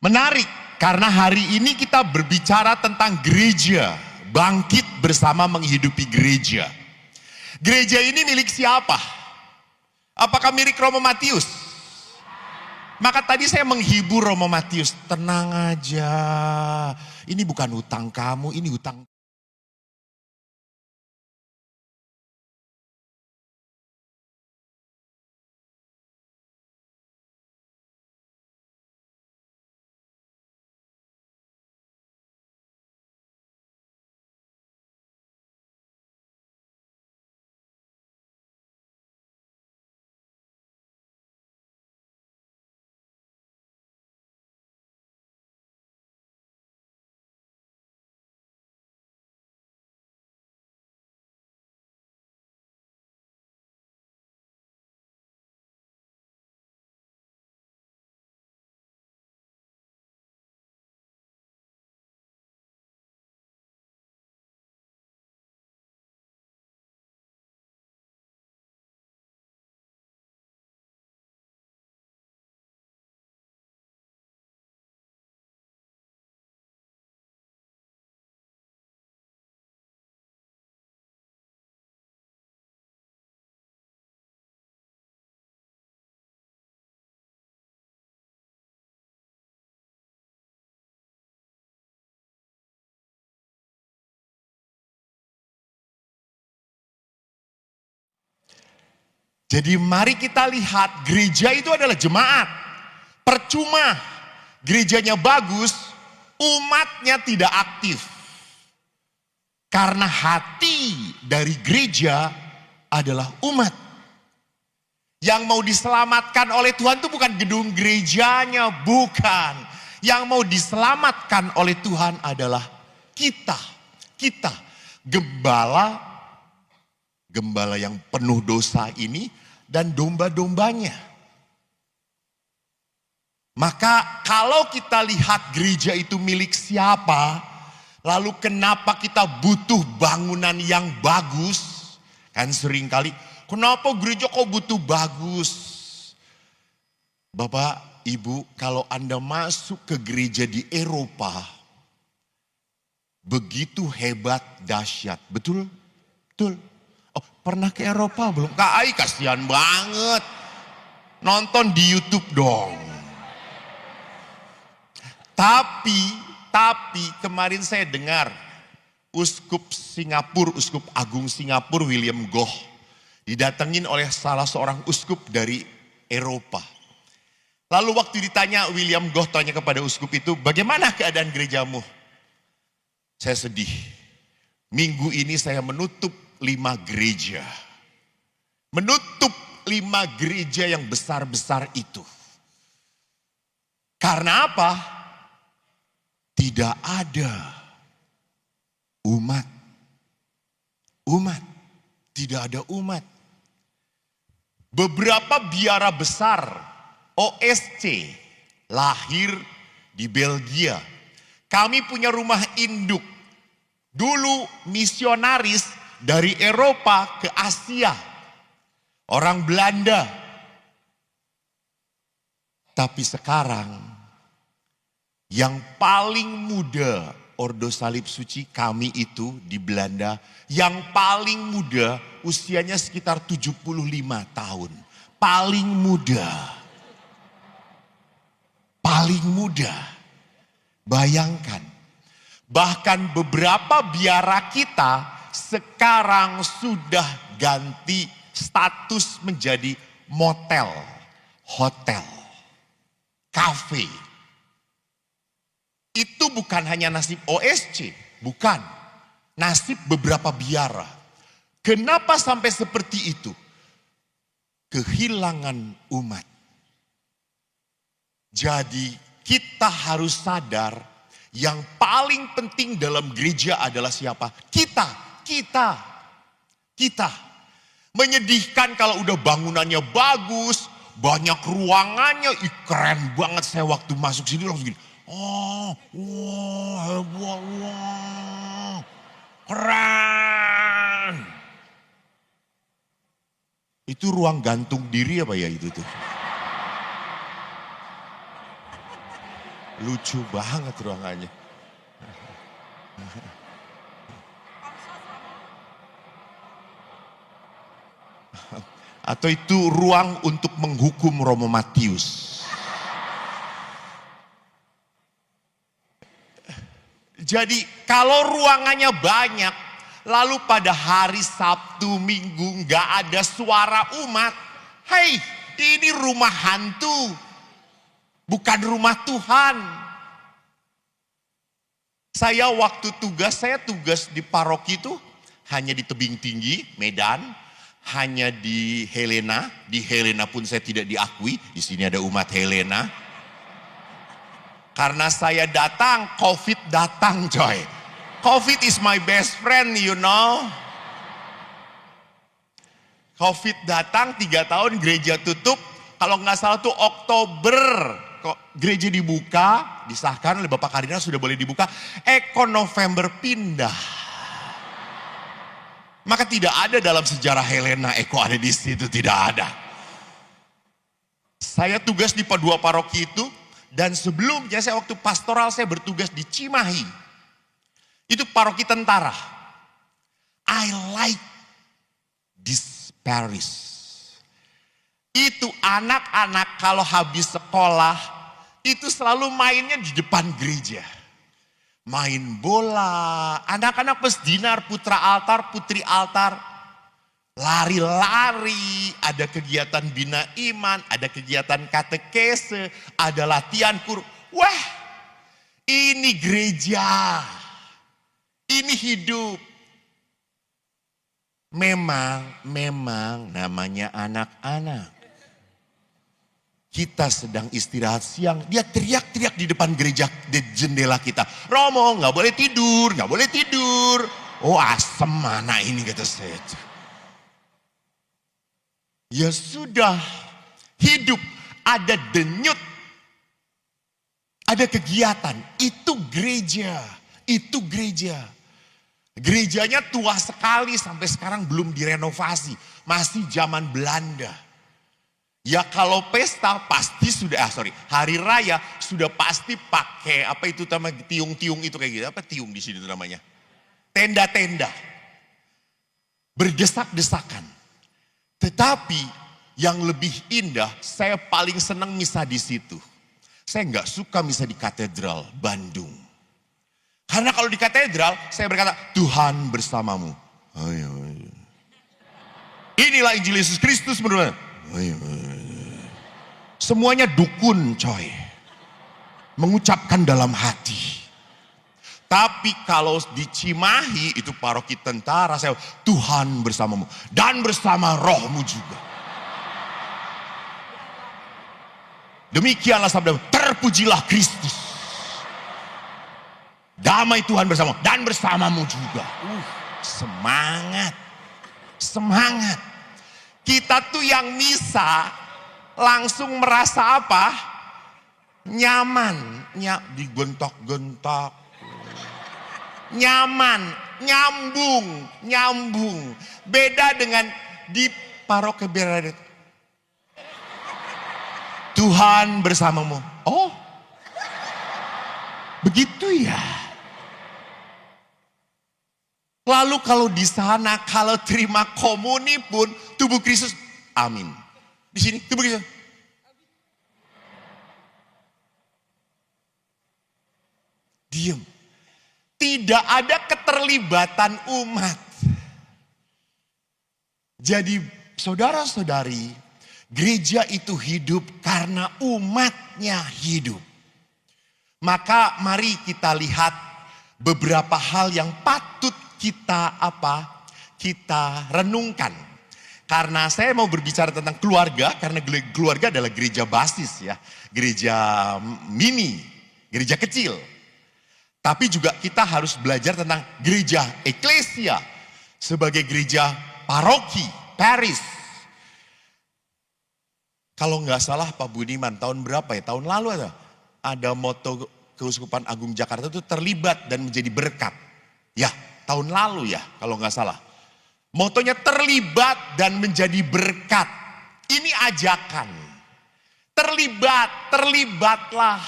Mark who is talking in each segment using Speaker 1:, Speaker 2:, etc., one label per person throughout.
Speaker 1: Menarik, karena hari ini kita berbicara tentang gereja, bangkit bersama menghidupi gereja. Gereja ini milik siapa? Apakah milik Romo Matius? Maka tadi saya menghibur Romo Matius, tenang aja, ini bukan hutang kamu, ini hutang. Jadi mari kita lihat, gereja itu adalah jemaat. Percuma gerejanya bagus, umatnya tidak aktif. Karena hati dari gereja adalah umat. Yang mau diselamatkan oleh Tuhan itu bukan gedung gerejanya, bukan. Yang mau diselamatkan oleh Tuhan adalah kita. Kita, gembala yang penuh dosa ini dan domba-dombanya. Maka kalau kita lihat gereja itu milik siapa, lalu kenapa kita butuh bangunan yang bagus? Kan sering kali, kenapa gereja kok butuh bagus? Bapak, Ibu, kalau Anda masuk ke gereja di Eropa, begitu hebat, dahsyat. Betul? Betul. Oh, pernah ke Eropa belum? Kak Ai kasihan banget. Nonton di YouTube dong. Tapi kemarin saya dengar Uskup Agung Singapura William Goh didatengin oleh salah seorang uskup dari Eropa. Lalu waktu ditanya, William Goh tanya kepada uskup itu, bagaimana keadaan gerejamu? Saya sedih. Minggu ini saya menutup 5 gereja. Menutup 5 gereja yang besar-besar itu. Karena apa? Tidak ada umat. Tidak ada umat. Beberapa biara besar OSC lahir di Belgia. Kami punya rumah induk. Dulu misionaris dari Eropa ke Asia. Orang Belanda. Tapi sekarang yang paling muda Ordo Salib Suci kami itu di Belanda. Yang paling muda usianya sekitar 75 tahun. Paling muda. Paling muda. Bayangkan. Bahkan beberapa biara kita sekarang sudah ganti status menjadi motel, hotel, kafe. Itu bukan hanya nasib OSC, bukan. Nasib beberapa biara. Kenapa sampai seperti itu? Kehilangan umat. Jadi kita harus sadar yang paling penting dalam gereja adalah siapa? Kita. Menyedihkan kalau udah bangunannya bagus, banyak ruangannya, keren banget. Saya waktu masuk sini langsung gini, hebat, keren. Itu ruang gantung diri apa ya itu tuh? Lucu banget ruangannya. Atau itu ruang untuk menghukum Romo Matius. Jadi kalau ruangannya banyak, lalu pada hari Sabtu Minggu nggak ada suara umat. Hei, ini rumah hantu, bukan rumah Tuhan. Saya waktu tugas di paroki itu hanya di Tebing Tinggi, Medan. Hanya di Helena pun saya tidak diakui. Di sini ada umat Helena. Karena saya datang, COVID datang coy. COVID is my best friend, you know. COVID datang 3 tahun, gereja tutup. Kalau nggak salah tuh Oktober, kok gereja dibuka, disahkan oleh Bapak Kardinal sudah boleh dibuka. November pindah. Maka tidak ada dalam sejarah Helena Eko ada di situ, tidak ada. Saya tugas di dua paroki itu, dan sebelumnya saya waktu pastoral saya bertugas di Cimahi. Itu paroki tentara. I like this parish. Itu anak-anak kalau habis sekolah, itu selalu mainnya di depan gereja. Main bola, anak-anak pesdinar, putra altar, putri altar, lari-lari, ada kegiatan bina iman, ada kegiatan katekese, ada latihan Wah, ini gereja, ini hidup. Memang namanya anak-anak. Kita sedang istirahat siang, dia teriak-teriak di depan gereja, di jendela kita. Romo, nggak boleh tidur, nggak boleh tidur. Oh asem mana ini kata saya. Ya sudah, hidup, ada denyut, ada kegiatan. Itu gereja, itu gereja. Gerejanya tua sekali sampai sekarang belum direnovasi, masih zaman Belanda. Ya kalau pesta pasti sudah, hari raya sudah pasti pakai apa itu namanya tiung-tiung itu kayak gitu. Apa tiung di sini itu namanya? Tenda-tenda. Berdesak-desakan. Tetapi yang lebih indah, saya paling senang misa di situ. Saya nggak suka misa di katedral Bandung. Karena kalau di katedral saya berkata, Tuhan bersamamu. Ayo. Inilah Injil Yesus Kristus menurut. Semuanya dukun coy. Mengucapkan dalam hati. Tapi kalau di Cimahi itu paroki tentara, saya Tuhan bersamamu dan bersama rohmu juga. Demikianlah sabda, terpujilah Kristus. Damai Tuhan bersamamu dan bersamamu juga. Semangat. Semangat. Kita tuh yang misa langsung merasa apa? Nyaman. Digentok-gentok. Nyaman. Nyambung. Beda dengan di paroki Beradet. Tuhan bersamamu. Oh. Begitu ya. Lalu kalau di sana, kalau terima komuni pun tubuh Kristus, amin. Di sini tubuh Kristus. Diam. Tidak ada keterlibatan umat. Jadi saudara-saudari, gereja itu hidup karena umatnya hidup. Maka mari kita lihat beberapa hal yang patut kita renungkan. Karena saya mau berbicara tentang keluarga, karena keluarga adalah gereja basis ya, gereja mini, gereja kecil. Tapi juga kita harus belajar tentang gereja eklesia sebagai gereja paroki, parish. Kalau nggak salah Pak Budiman, tahun berapa ya? Tahun lalu ada moto Keuskupan Agung Jakarta itu terlibat dan menjadi berkat. Ya, tahun lalu ya kalau nggak salah. Motonya terlibat dan menjadi berkat. Ini ajakan. Terlibatlah.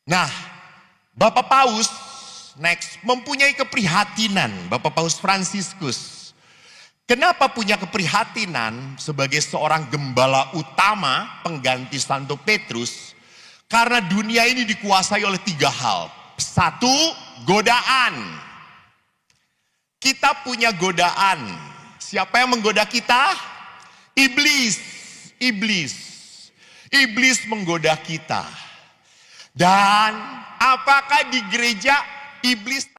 Speaker 1: Nah, Bapak Paus next mempunyai keprihatinan, Bapak Paus Fransiskus. Kenapa punya keprihatinan sebagai seorang gembala utama pengganti Santo Petrus? Karena dunia ini dikuasai oleh 3 hal. 1, godaan. Kita punya godaan. Siapa yang menggoda kita? Iblis. Iblis. Iblis menggoda kita. Dan apakah di gereja iblis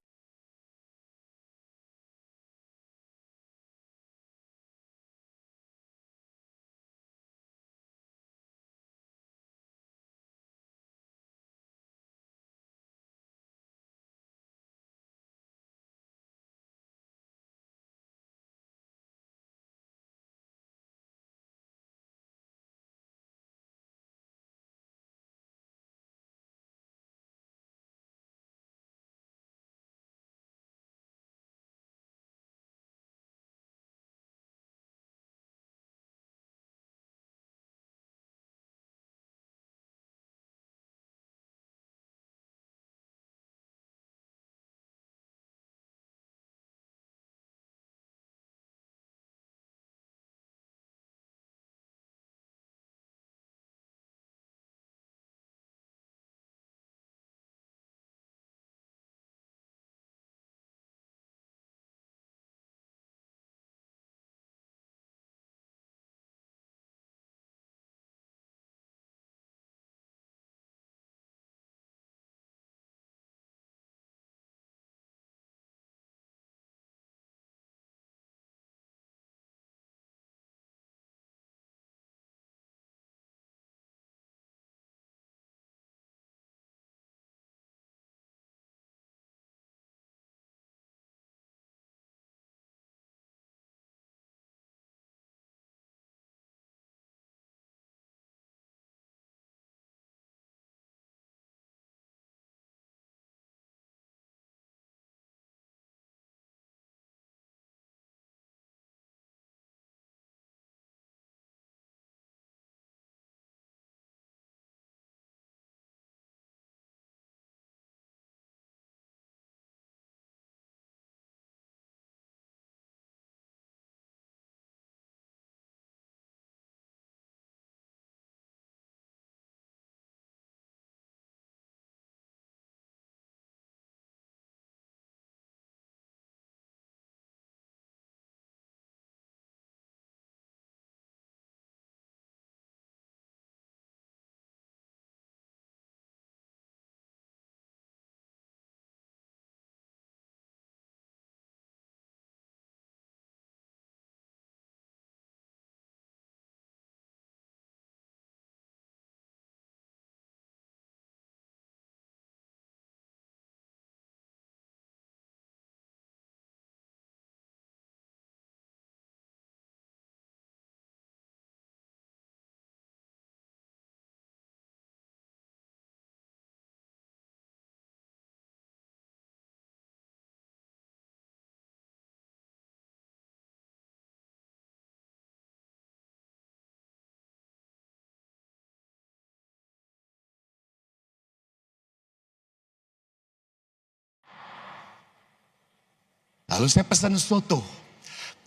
Speaker 1: lalu saya pesan soto.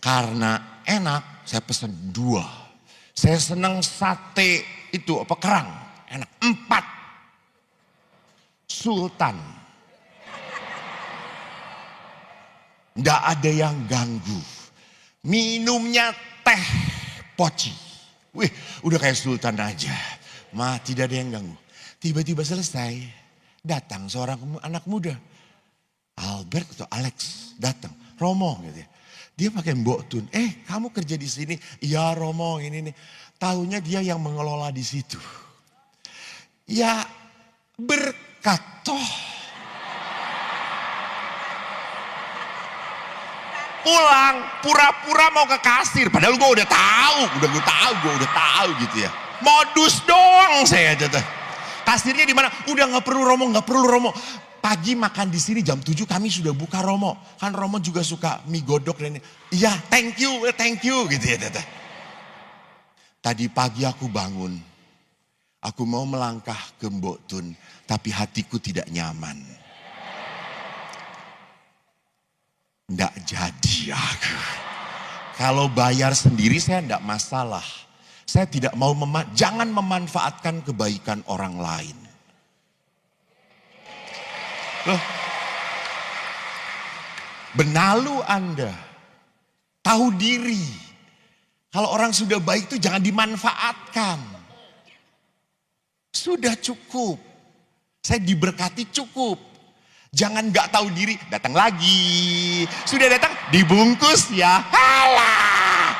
Speaker 1: Karena enak, saya pesan 2. Saya senang sate itu apa kerang, enak. 4. Sultan. Nggak ada yang ganggu. Minumnya teh poci. Wih, udah kayak sultan aja. Tidak ada yang ganggu. Tiba-tiba selesai, datang seorang anak muda. Albert atau Alex datang, Romo gitu ya. Dia pakai mbok tun. Kamu kerja di sini? Iya Romo ini nih. Taunya dia yang mengelola di situ. Ya berkat toh. Pulang pura-pura mau ke kasir. Padahal gue udah tahu, gue udah tahu gitu ya. Modus doang saya aja tuh. Kasirnya di mana? Udah nggak perlu Romo. Pagi makan di sini jam 7 kami sudah buka Romo. Kan Romo juga suka mie godok dan ini. Iya, thank you gitu ya. Tadi pagi aku bangun. Aku mau melangkah ke Mbok Tun, tapi hatiku tidak nyaman. Nggak jadi aku. Kalau bayar sendiri saya nggak masalah. Saya tidak mau, jangan memanfaatkan kebaikan orang lain. Loh, benalu Anda, tahu diri. Kalau orang sudah baik itu jangan dimanfaatkan. Sudah cukup. Saya diberkati cukup. Jangan gak tahu diri, datang lagi. Sudah datang, dibungkus ya. Halah.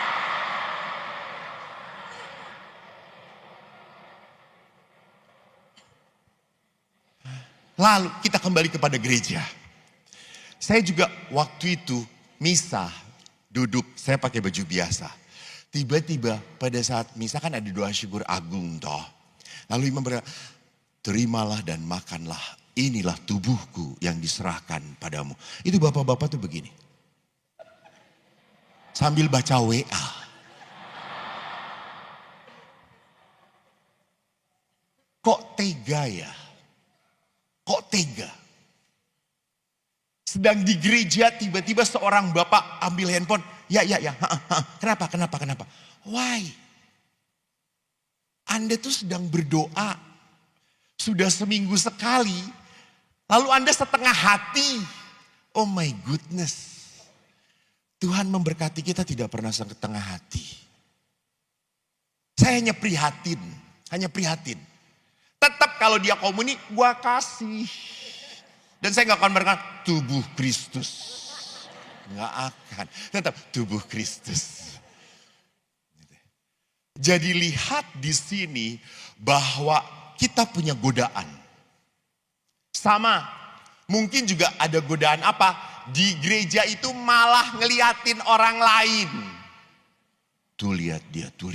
Speaker 1: Lalu kita kembali kepada gereja. Saya juga waktu itu misa, duduk, saya pakai baju biasa. Tiba-tiba pada saat misa kan ada doa syukur agung toh. Lalu imam berkata, terimalah dan makanlah, inilah tubuhku yang diserahkan padamu. Itu bapak-bapak tuh begini. Sambil baca WA. Kok tega ya? Kok tega? Sedang di gereja tiba-tiba seorang bapak ambil handphone. Ya. Kenapa? Why? Anda tuh sedang berdoa. Sudah seminggu sekali. Lalu Anda setengah hati. Oh my goodness. Tuhan memberkati kita tidak pernah setengah hati. Saya hanya prihatin. Tetap kalau dia komuni, gua kasih. Dan saya gak akan berkata, tubuh Kristus. Gak akan. Tetap tubuh Kristus. Jadi lihat di sini bahwa kita punya godaan. Sama, mungkin juga ada godaan apa? Di gereja itu malah ngeliatin orang lain. Tuh lihat dia. Tuh.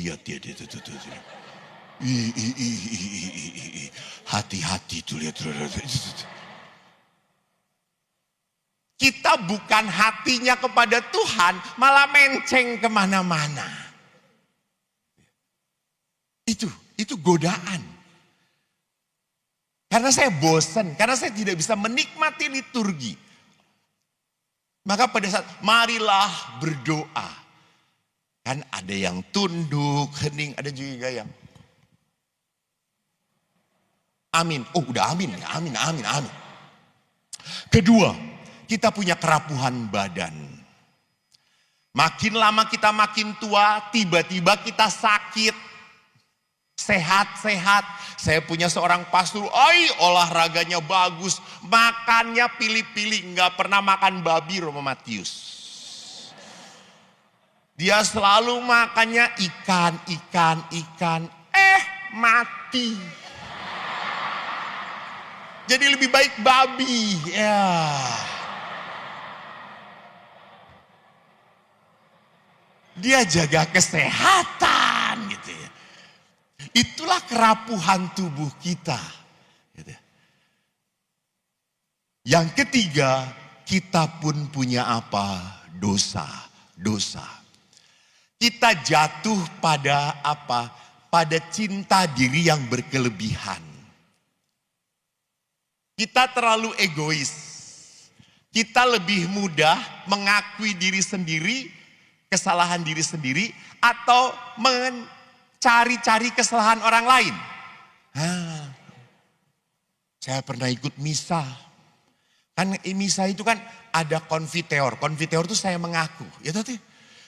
Speaker 1: Hati-hati tuh lihat. Kita bukan hatinya kepada Tuhan, malah menceng kemana-mana. Itu godaan. Karena saya bosan, karena saya tidak bisa menikmati liturgi. Maka pada saat marilah berdoa. Kan ada yang tunduk, hening, ada juga yang amin. Oh udah amin. Kedua, kita punya kerapuhan badan. Makin lama kita makin tua, tiba-tiba kita sakit. Sehat. Saya punya seorang pastor, olahraganya bagus, makannya pilih-pilih, nggak pernah makan babi Romo Matius. Dia selalu makannya ikan, mati. Jadi lebih baik babi, ya. Dia jaga kesehatan gitu ya. Itulah kerapuhan tubuh kita. Yang ketiga, kita pun punya apa? Dosa. Kita jatuh pada apa? Pada cinta diri yang berkelebihan. Kita terlalu egois. Kita lebih mudah mengakui diri sendiri, kesalahan diri sendiri, atau cari-cari kesalahan orang lain. Saya pernah ikut misa. Kan misa itu kan ada konfiteor. Konfiteor itu saya mengaku. Ya tadi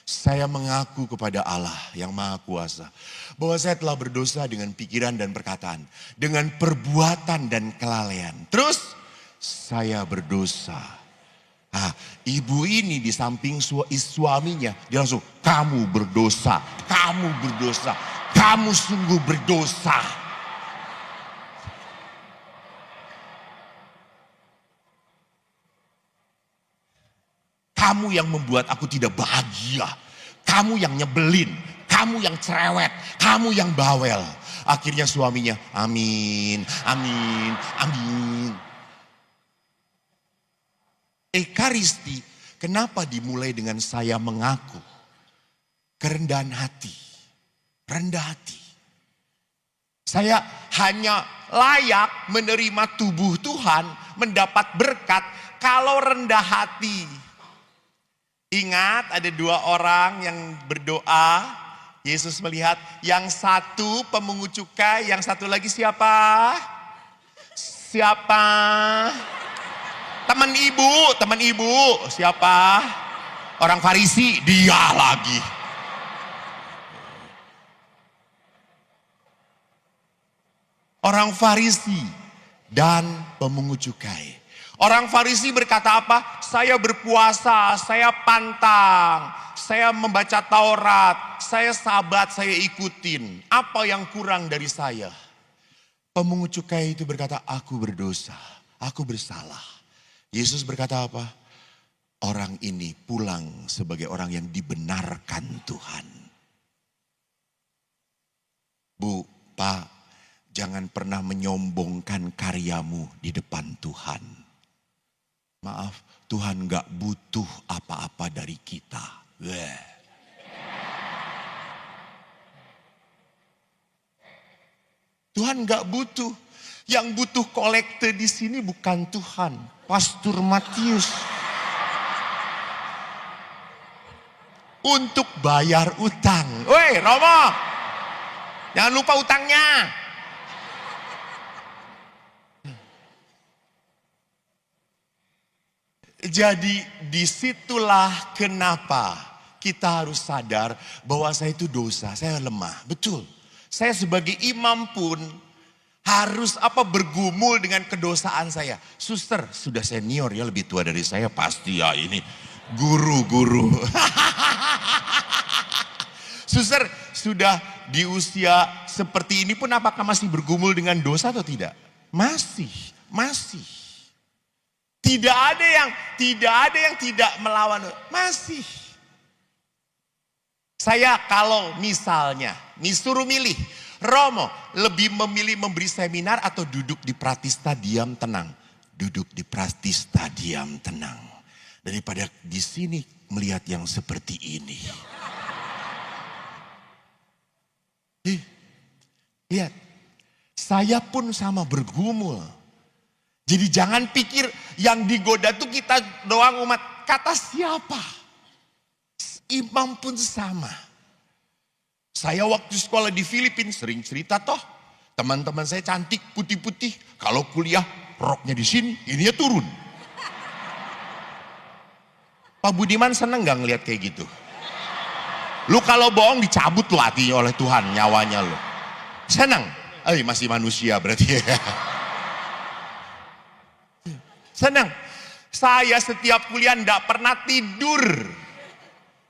Speaker 1: saya mengaku kepada Allah yang Maha Kuasa. Bahwa saya telah berdosa dengan pikiran dan perkataan. Dengan perbuatan dan kelalaian. Terus saya berdosa. Ibu ini di samping suaminya. Dia langsung, kamu berdosa. Kamu sungguh berdosa. Kamu yang membuat aku tidak bahagia. Kamu yang nyebelin. Kamu yang cerewet. Kamu yang bawel. Akhirnya suaminya, amin. Ekaristi, kenapa dimulai dengan saya mengaku? Kerendahan hati. Rendah hati. Saya hanya layak menerima tubuh Tuhan, mendapat berkat kalau rendah hati. Ingat ada dua orang yang berdoa, Yesus melihat yang satu pemungut cukai, yang satu lagi siapa? Siapa? Teman ibu, siapa? Orang Farisi, dia lagi. Orang Farisi dan pemungut cukai. Orang Farisi berkata apa? Saya berpuasa, saya pantang, saya membaca Taurat, saya sabat, saya ikutin. Apa yang kurang dari saya? Pemungut cukai itu berkata, aku berdosa, aku bersalah. Yesus berkata apa? Orang ini pulang sebagai orang yang dibenarkan Tuhan. Bu, Pak, jangan pernah menyombongkan karyamu di depan Tuhan. Maaf, Tuhan gak butuh apa-apa dari kita. Tuhan gak butuh. Yang butuh kolekte di sini bukan Tuhan. Pastor Matius. Untuk bayar utang. Woi Romo, jangan lupa utangnya. Jadi disitulah kenapa kita harus sadar bahwa saya itu dosa, saya lemah. Betul. Saya sebagai imam pun harus bergumul dengan kedosaan saya. Suster sudah senior ya, lebih tua dari saya pasti ya ini. Guru-guru. Suster sudah di usia seperti ini pun apakah masih bergumul dengan dosa atau tidak? Masih. Tidak ada yang tidak melawan, masih. Saya kalau misalnya disuruh milih, Romo lebih memilih memberi seminar atau duduk di Pratista diam tenang? Duduk di Pratista diam tenang. Daripada di sini melihat yang seperti ini. Lihat, saya pun sama bergumul. Jadi jangan pikir yang digoda tuh kita doang umat. Kata siapa? Imam pun sama. Saya waktu sekolah di Filipina sering cerita toh. Teman-teman saya cantik putih-putih. Kalau kuliah roknya di sini, ininya turun. Pak Budiman seneng gak ngeliat kayak gitu? Lu kalau bohong dicabut lo hatinya oleh Tuhan, nyawanya lo. Seneng? Masih manusia berarti ya. Senang. Saya setiap kuliah enggak pernah tidur.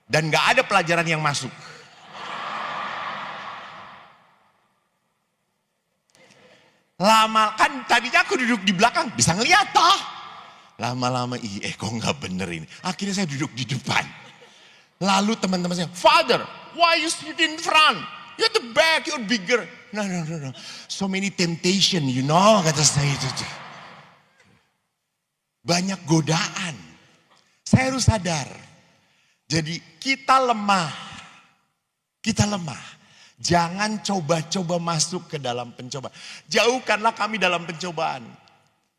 Speaker 1: Dan enggak ada pelajaran yang masuk. Lama kan tadinya aku duduk di belakang bisa ngeliat toh. Lama-lama kok enggak bener ini. Akhirnya saya duduk di depan. Lalu teman-teman saya, Father, why you sit in front? You're the back, you're bigger. No. So many temptation, kata saya itu. Banyak godaan. Saya harus sadar. Jadi kita lemah. Jangan coba-coba masuk ke dalam pencobaan. Jauhkanlah kami dalam pencobaan.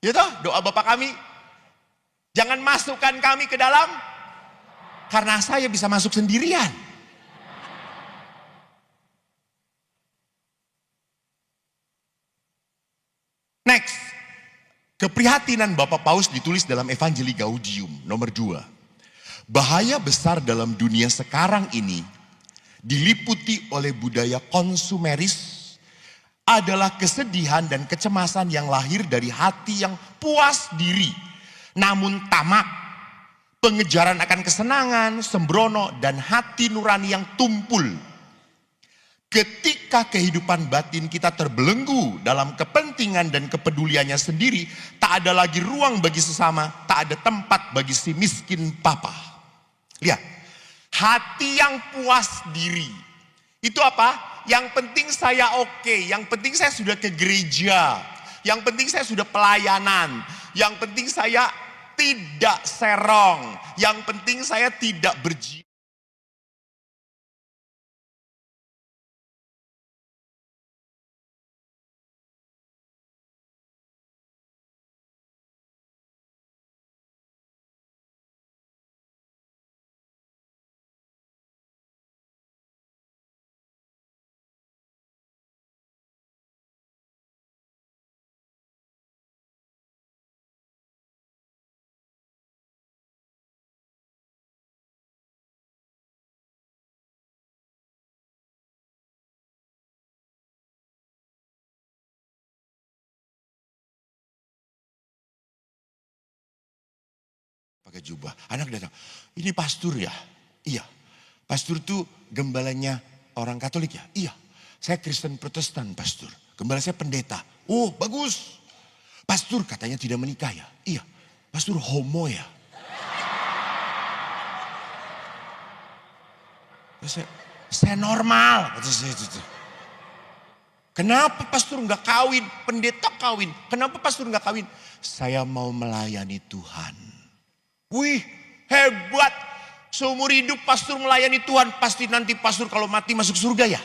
Speaker 1: Ya toh, doa Bapak kami. Jangan masukkan kami ke dalam. Karena saya bisa masuk sendirian. Next. Keprihatinan Bapak Paus ditulis dalam Evangelii Gaudium nomor 2. Bahaya besar dalam dunia sekarang ini diliputi oleh budaya konsumeris adalah kesedihan dan kecemasan yang lahir dari hati yang puas diri namun tamak, pengejaran akan kesenangan, sembrono dan hati nurani yang tumpul. Ketika kehidupan batin kita terbelenggu dalam kepentingan dan kepeduliannya sendiri, tak ada lagi ruang bagi sesama, tak ada tempat bagi si miskin papa. Lihat, hati yang puas diri. Itu apa? Yang penting saya oke, yang penting saya sudah ke gereja, yang penting saya sudah pelayanan, yang penting saya tidak serong, yang penting saya tidak berjiwa. pakai jubah. Anak datang, ini pastor ya? Iya. Pastor tuh gembalanya orang Katolik ya? Iya. Saya Kristen Protestan pastor. Gembala saya pendeta. Oh bagus. Pastor katanya tidak menikah ya? Iya. Pastor homo ya? Saya normal. Kata saya itu. Kenapa pastor nggak kawin? Pendeta kawin. Kenapa pastor nggak kawin? Saya mau melayani Tuhan. Wih hebat. Seumur hidup pastor melayani Tuhan. Pasti nanti pastor kalau mati masuk surga ya?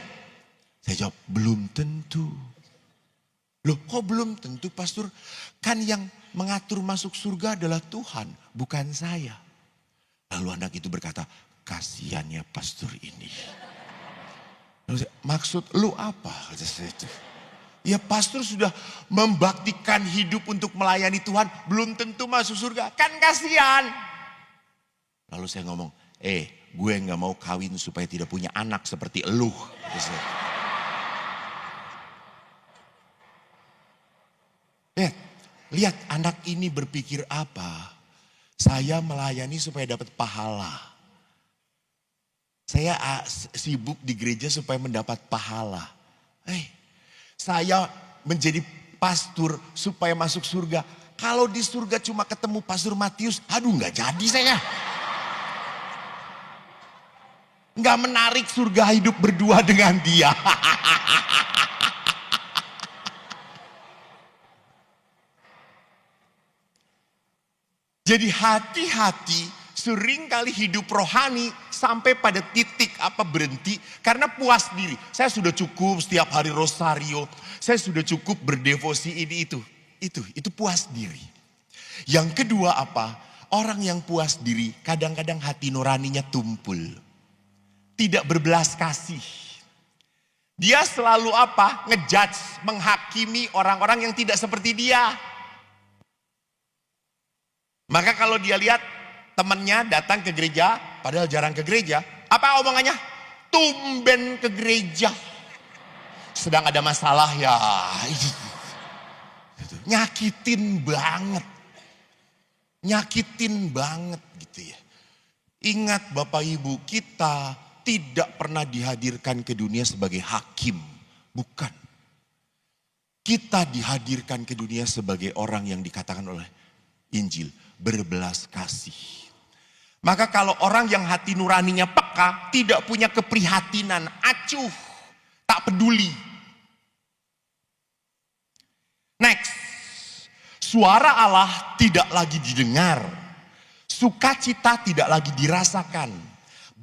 Speaker 1: Saya jawab belum tentu. Loh kok belum tentu pastor? Kan yang mengatur masuk surga adalah Tuhan. Bukan saya. Lalu anak itu berkata, kasihan ya pastor ini. Maksud lu apa? Kata saya itu. Ya pastor sudah membaktikan hidup untuk melayani Tuhan. Belum tentu masuk surga. Kan kasihan. Lalu saya ngomong, gue gak mau kawin supaya tidak punya anak seperti elu. Lihat anak ini berpikir apa. Saya melayani supaya dapat pahala. Saya sibuk di gereja supaya mendapat pahala. Saya menjadi pastor supaya masuk surga. Kalau di surga cuma ketemu Pastor Matius, aduh gak jadi saya. Gak menarik surga hidup berdua dengan dia. Jadi hati-hati, seringkali hidup rohani sampai pada titik berhenti karena puas diri. Saya sudah cukup setiap hari rosario, saya sudah cukup berdevosi ini itu. Itu puas diri. Yang kedua orang yang puas diri kadang-kadang hati nuraninya tumpul. Tidak berbelas kasih. Dia selalu ngejudge, menghakimi orang-orang yang tidak seperti dia. Maka kalau dia lihat temannya datang ke gereja, padahal jarang ke gereja, apa omongannya? Tumben ke gereja. Sedang ada masalah ya. Nyakitin banget. Nyakitin banget gitu ya. Ingat Bapak Ibu, kita tidak pernah dihadirkan ke dunia sebagai hakim. Bukan. Kita dihadirkan ke dunia sebagai orang yang dikatakan oleh Injil. Berbelas kasih. Maka kalau orang yang hati nuraninya peka, tidak punya keprihatinan, acuh, tak peduli. Next, suara Allah tidak lagi didengar, sukacita tidak lagi dirasakan,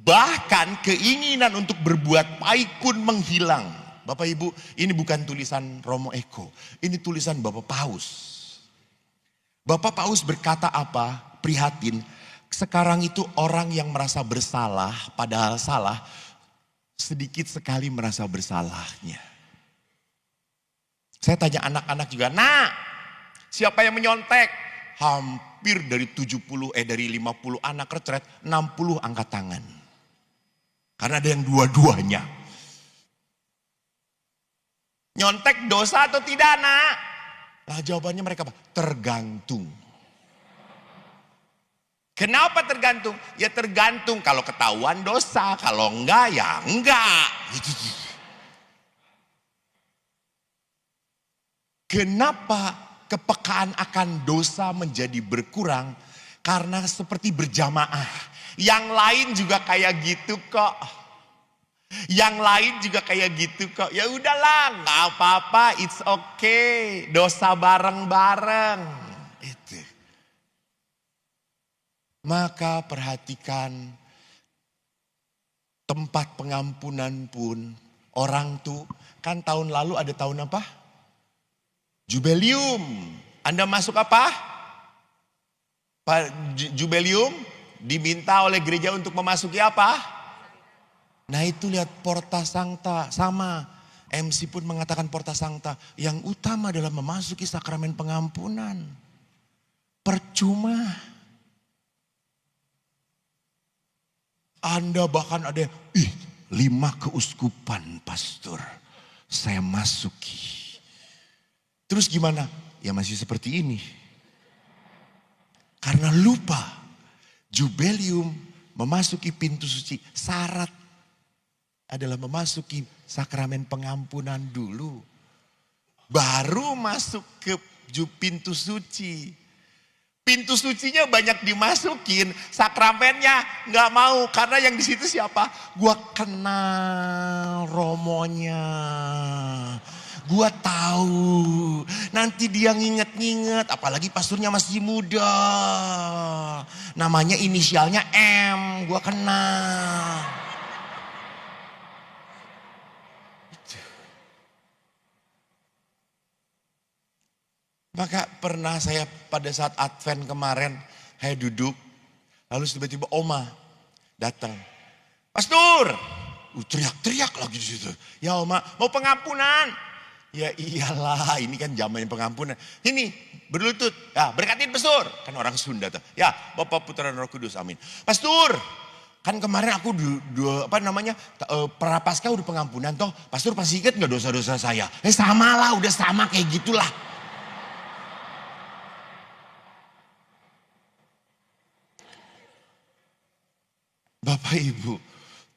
Speaker 1: bahkan keinginan untuk berbuat baik pun menghilang. Bapak Ibu, ini bukan tulisan Romo Eko, ini tulisan Bapak Paus. Bapak Paus berkata prihatin, sekarang itu orang yang merasa bersalah padahal salah, sedikit sekali merasa bersalahnya. Saya tanya anak-anak juga, siapa yang menyontek? Hampir dari 50 anak retret, 60 angkat tangan. Karena ada yang dua-duanya. Nyontek dosa atau tidak nak? Nah jawabannya mereka tergantung. Kenapa tergantung? Ya tergantung, kalau ketahuan dosa, kalau enggak ya enggak. Kenapa kepekaan akan dosa menjadi berkurang? Karena seperti berjamaah. Yang lain juga kayak gitu kok. Yang lain juga kayak gitu kok. Ya udahlah, nggak apa-apa, it's okay. Dosa bareng-bareng. Itu. Maka perhatikan tempat pengampunan pun orang tuh kan tahun lalu ada tahun apa? Jubelium. Anda masuk apa? Jubelium diminta oleh gereja untuk memasuki apa? Nah itu lihat Porta Sancta sama. MC pun mengatakan Porta Sancta. Yang utama adalah memasuki sakramen pengampunan. Percuma. Anda bahkan ada 5 keuskupan pastor. Saya masuki. Terus gimana? Ya masih seperti ini. Karena lupa. Jubelium, memasuki pintu suci, syarat adalah memasuki sakramen pengampunan dulu. Baru masuk ke pintu suci. Pintu sucinya banyak dimasukin, sakramennya nggak mau. Karena yang di situ siapa? Gua kenal romonya. Gua tahu, nanti dia nginget-nginget, apalagi pasturnya masih muda. Namanya inisialnya M, gua kenal. Maka pernah saya pada saat Advent kemarin, saya duduk, lalu tiba-tiba Oma datang. Pastor, teriak-teriak lagi di situ. Ya Oma, mau pengampunan? Ya iyalah, ini kan zamannya pengampunan. Ini berlutut, ya berkatin pastor. Kan orang Sunda tuh. Ya, Bapa Putra dan Roh Kudus, amin. Pastor, kan kemarin aku prapaskah udah pengampunan toh. Pastor pasti ingat nggak dosa-dosa saya? Sama lah, udah sama kayak gitulah. Bapak Ibu,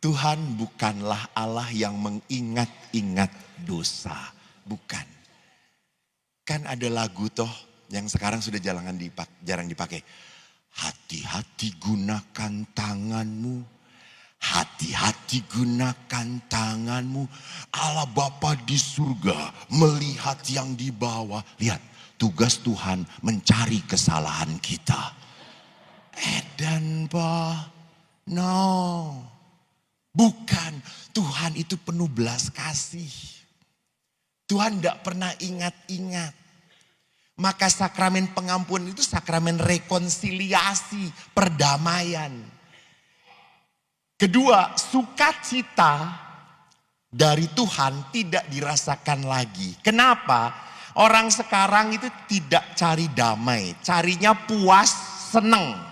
Speaker 1: Tuhan bukanlah Allah yang mengingat-ingat dosa. Bukan. Kan ada lagu toh yang sekarang sudah jarang dipakai. Hati-hati gunakan tanganmu. Hati-hati gunakan tanganmu. Allah Bapa di surga melihat yang di bawah. Lihat, tugas Tuhan mencari kesalahan kita. Edan Pak. No, bukan. Tuhan itu penuh belas kasih. Tuhan tidak pernah ingat-ingat. Maka sakramen pengampunan itu sakramen rekonsiliasi, perdamaian. Kedua, sukacita dari Tuhan tidak dirasakan lagi. Kenapa? Orang sekarang itu tidak cari damai, carinya puas, seneng.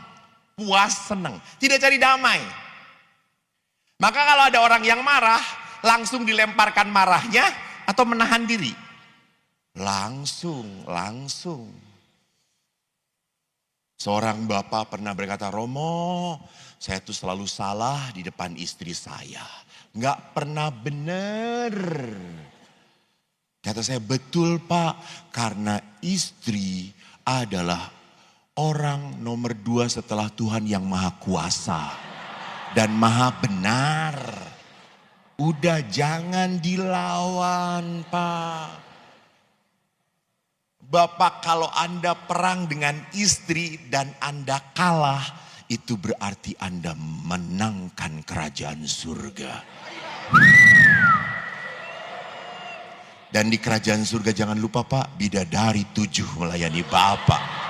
Speaker 1: Puas, senang. Tidak cari damai. Maka kalau ada orang yang marah, langsung dilemparkan marahnya atau menahan diri? Langsung. Seorang bapak pernah berkata, Romo, saya tuh selalu salah di depan istri saya. Nggak pernah benar. Kata saya, betul Pak, karena istri adalah orang nomor 2 setelah Tuhan yang maha kuasa dan maha benar. Udah jangan dilawan Pak. Bapak, kalau Anda perang dengan istri dan Anda kalah, itu berarti Anda menangkan kerajaan surga. Dan di kerajaan surga jangan lupa Pak, bidadari 7 melayani Bapak.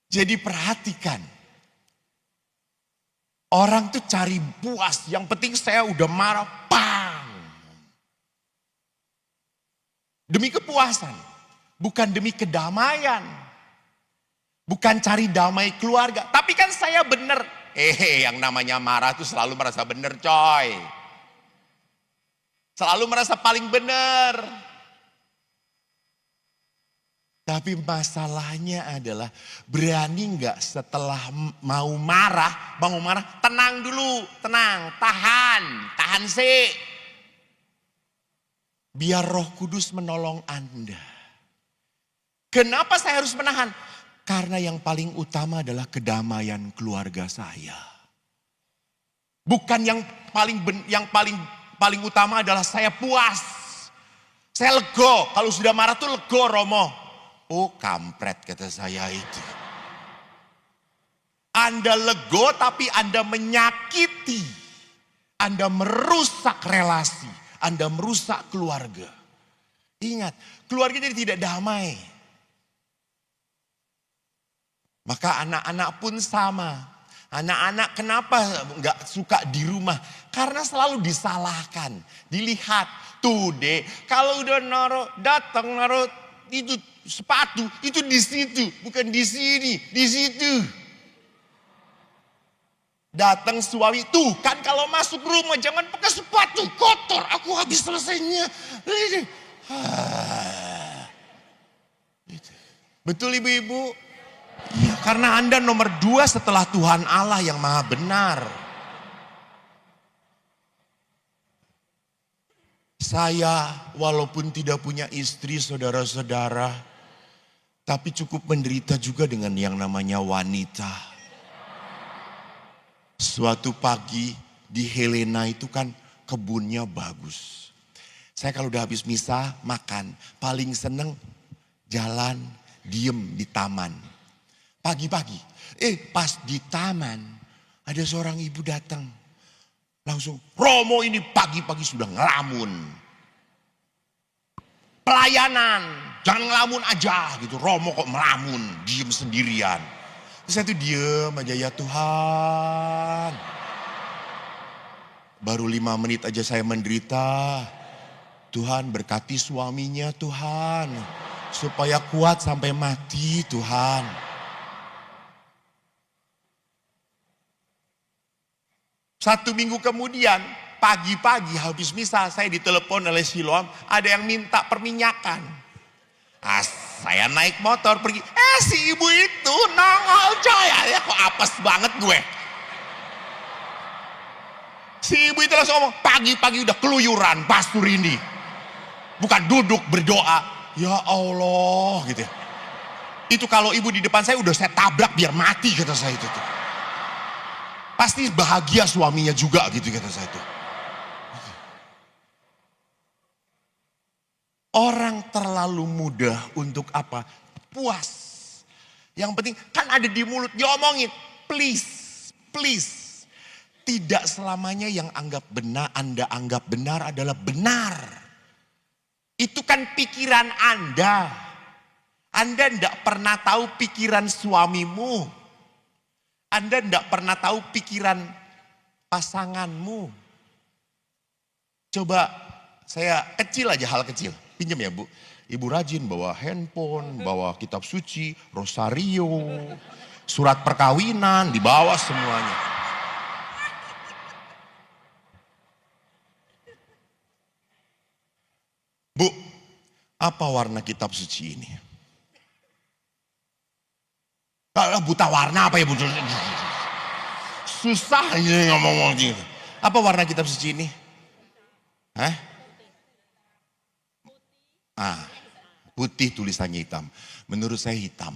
Speaker 1: Jadi perhatikan, orang tuh cari puas, yang penting saya udah marah, pang. Demi kepuasan, bukan demi kedamaian. Bukan cari damai keluarga, tapi kan saya bener. Yang namanya marah tuh selalu merasa bener coy. Selalu merasa paling bener. Tapi masalahnya adalah berani nggak setelah mau marah, tenang dulu, tahan sih. Biar Roh Kudus menolong Anda. Kenapa saya harus menahan? Karena yang paling utama adalah kedamaian keluarga saya. Bukan yang paling utama adalah saya puas. Saya lego, kalau sudah marah tuh lego Romo. Oh kampret kata saya itu. Anda lego tapi Anda menyakiti. Anda merusak relasi. Anda merusak keluarga. Ingat, keluarga jadi tidak damai. Maka anak-anak pun sama. Anak-anak kenapa nggak suka di rumah? Karena selalu disalahkan. Dilihat, tuh deh kalau udah datang naruh itu sepatu, itu di situ, bukan di sini, di situ. Datang suami, tuh kan kalau masuk rumah jangan pakai sepatu, kotor, aku habis selesainya. Betul ibu-ibu? Ya, karena Anda nomor 2 setelah Tuhan Allah yang maha benar. Saya walaupun tidak punya istri saudara-saudara, tapi cukup menderita juga dengan yang namanya wanita. Suatu pagi di Helena itu kan kebunnya bagus. Saya kalau udah habis misa makan, paling seneng jalan diem di taman. Pagi-pagi, pas di taman ada seorang ibu datang. Langsung, Romo ini pagi-pagi sudah ngelamun. Pelayanan, jangan ngelamun aja gitu. Romo kok melamun, diem sendirian. Terus saya tuh diem aja, ya Tuhan. Baru 5 menit aja saya menderita. Tuhan berkati suaminya Tuhan. Supaya kuat sampai mati Tuhan. Satu minggu kemudian, pagi-pagi habis misa saya ditelepon oleh Siloam, ada yang minta perminyakan. Saya naik motor pergi, si ibu itu nongol coy, ya kok apes banget gue. Si ibu itu langsung ngomong, pagi-pagi udah keluyuran pastor ini. Bukan duduk berdoa, ya Allah gitu ya. Itu kalau ibu di depan saya udah saya tabrak biar mati kata saya itu tuh. Pasti bahagia suaminya juga gitu kata saya tuh. Orang terlalu mudah untuk apa? Puas. Yang penting kan ada di mulut diomongin. Please, please. Tidak selamanya yang Anda anggap benar adalah benar. Itu kan pikiran Anda. Anda tidak pernah tahu pikiran suamimu. Anda tidak pernah tahu pikiran pasanganmu. Coba saya kecil aja, hal kecil. Pinjam ya Bu. Ibu rajin bawa handphone, bawa kitab suci, rosario, surat perkawinan, dibawa semuanya. Bu, apa warna kitab suci ini? Kalau buta warna apa ya Bu? Susah ini ngomong gitu. Apa warna kitab suci ini? Putih tulisannya hitam. Menurut saya hitam.